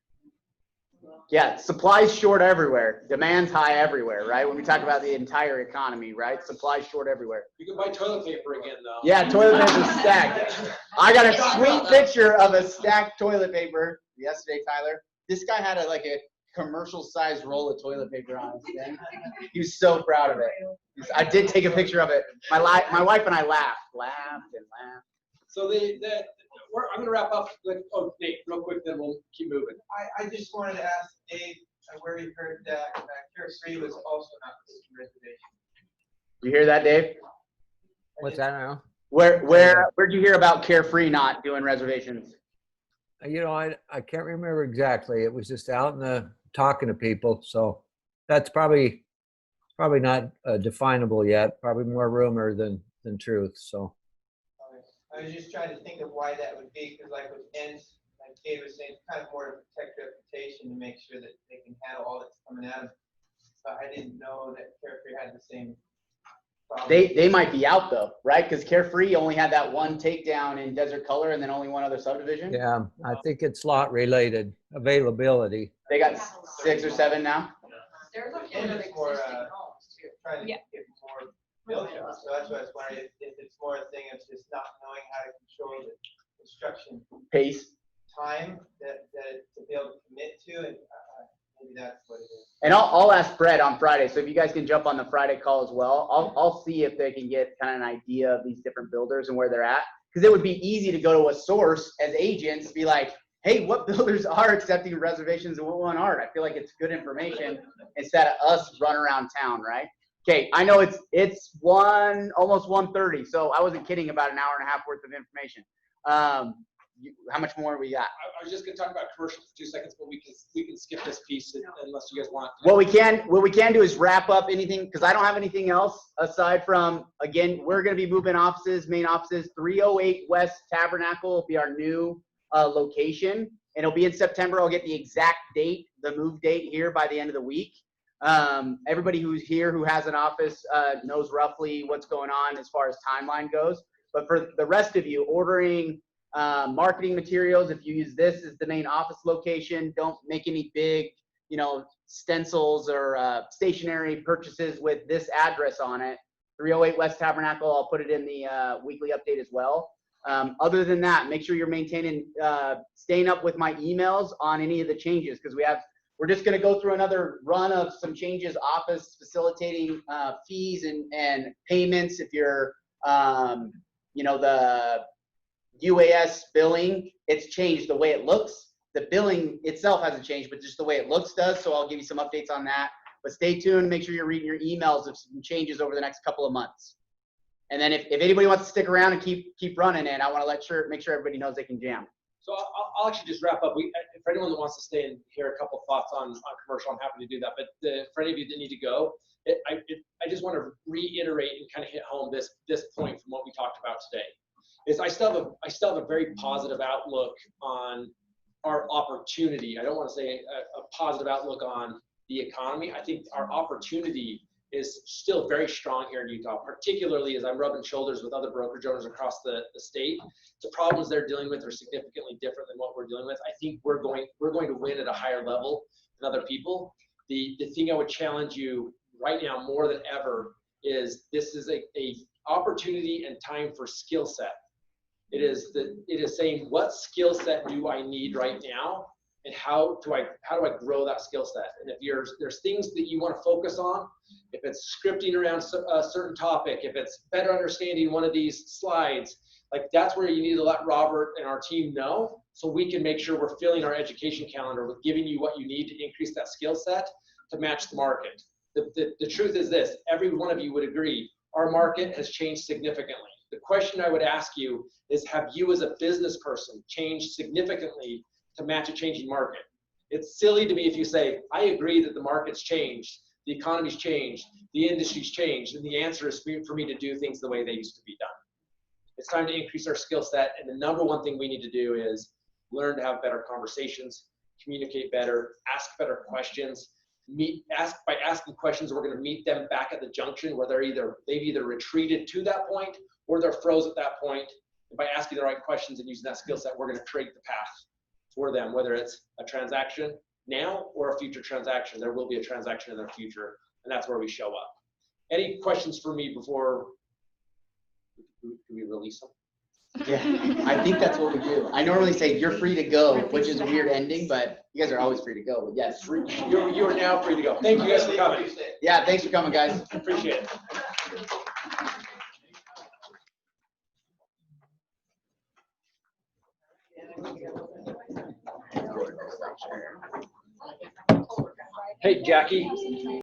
Yeah, supplies short everywhere. Demand's high everywhere, right? When we talk about the entire economy, right? Supplies short everywhere. You can buy toilet paper again, though. Yeah, toilet paper stacked. I got a sweet picture of a stacked toilet paper yesterday, Tyler. This guy had a commercial-sized roll of toilet paper on his thing. He was so proud of it. I did take a picture of it. My wife and I laughed. So I'm gonna wrap up. Oh, Nate, real quick, then we'll keep moving. I just wanted to ask Dave where he heard that Carefree was also not taking reservations. You hear that, Dave? What's that now? Where'd you hear about Carefree not doing reservations? You know, I can't remember exactly. It was just out in the talking to people. So that's probably not definable yet. Probably more rumor than truth. So. I was just trying to think of why that would be, because like with ends, like Dave was saying, it's kind of more to protect reputation to make sure that they can handle all that's coming at them. But I didn't know that Carefree had the same problem. They might be out though, right? Because Carefree only had that one takedown in Desert Color and then only one other subdivision. Yeah, I think it's lot related availability. They got 6 or 7 now. There's a And lot of it's more, existing homes too. trying to get more build jobs. So that's why I was wondering if it's more a thing of just not knowing how to control the construction Pace. time that to be able to commit to, and maybe that's what it is. And I'll ask Brett on Friday. So if you guys can jump on the Friday call as well, I'll see if they can get kind of an idea of these different builders and where they're at. Because it would be easy to go to a source as agents, be like, hey, what builders are accepting reservations and what one aren't? I feel like it's good information instead of us run around town, right? Okay, I know it's almost 1:30, so I wasn't kidding about an hour and a half worth of information. How much more we got? I was just gonna talk about commercial for 2 seconds, but we can skip this piece unless you guys want. What we can do is wrap up anything, because I don't have anything else aside from, again, we're gonna be moving offices, main offices. 308 West Tabernacle will be our new location, and it'll be in September. I'll get the exact date, the move date here by the end of the week. Everybody who's here who has an office knows roughly what's going on as far as timeline goes. But for the rest of you, ordering marketing materials, if you use this as the main office location, don't make any big, stencils or stationary purchases with this address on it. 308 West Tabernacle. I'll put it in the weekly update as well. Other than that, make sure you're maintaining, staying up with my emails on any of the changes, because we're just going to go through another run of some changes, office facilitating fees and payments. If you're, the UAS billing, it's changed the way it looks. The billing itself hasn't changed, but just the way it looks does. So I'll give you some updates on that. But stay tuned. Make sure you're reading your emails of some changes over the next couple of months. And then if anybody wants to stick around and keep running it, I want to make sure everybody knows they can jam. So I'll actually just wrap up. For anyone that wants to stay and hear a couple thoughts on commercial, I'm happy to do that. But for any of you that need to go, I just want to reiterate and kind of hit home this point from what we talked about today. Is I still have a very positive outlook on our opportunity. I don't want to say a positive outlook on the economy. I think our opportunity is still very strong here in Utah, particularly as I'm rubbing shoulders with other brokerage owners across the state. The problems they're dealing with are significantly different than what we're dealing with. I think we're going to win at a higher level than other people. The thing I would challenge you right now more than ever is this is a opportunity and time for skill set. It is saying, what skill set do I need right now, and how do I grow that skill set? And if there's things that you want to focus on, if it's scripting around a certain topic, if it's better understanding one of these slides, like that's where you need to let Robert and our team know, so we can make sure we're filling our education calendar with giving you what you need to increase that skill set to match the market. The truth is this: every one of you would agree, our market has changed significantly. The question I would ask you is, have you as a business person changed significantly to match a changing market? It's silly to me if you say, I agree that the market's changed, the economy's changed, the industry's changed, and the answer is for me to do things the way they used to be done. It's time to increase our skill set, and the number one thing we need to do is learn to have better conversations, communicate better, ask better questions. By asking questions, we're going to meet them back at the junction where they've either retreated to that point or they're froze at that point. And by asking the right questions and using that skill set, we're going to create the path for them, whether it's a transaction now or a future transaction. There will be a transaction in their future, and that's where we show up. Any questions for me before we release them? Yeah, I think that's what we do. I normally say you're free to go, which is a weird ending, but you guys are always free to go. But yes, you are now free to go. Thank you guys for coming. Yeah, thanks for coming, guys. Appreciate it. Hey, Jackie.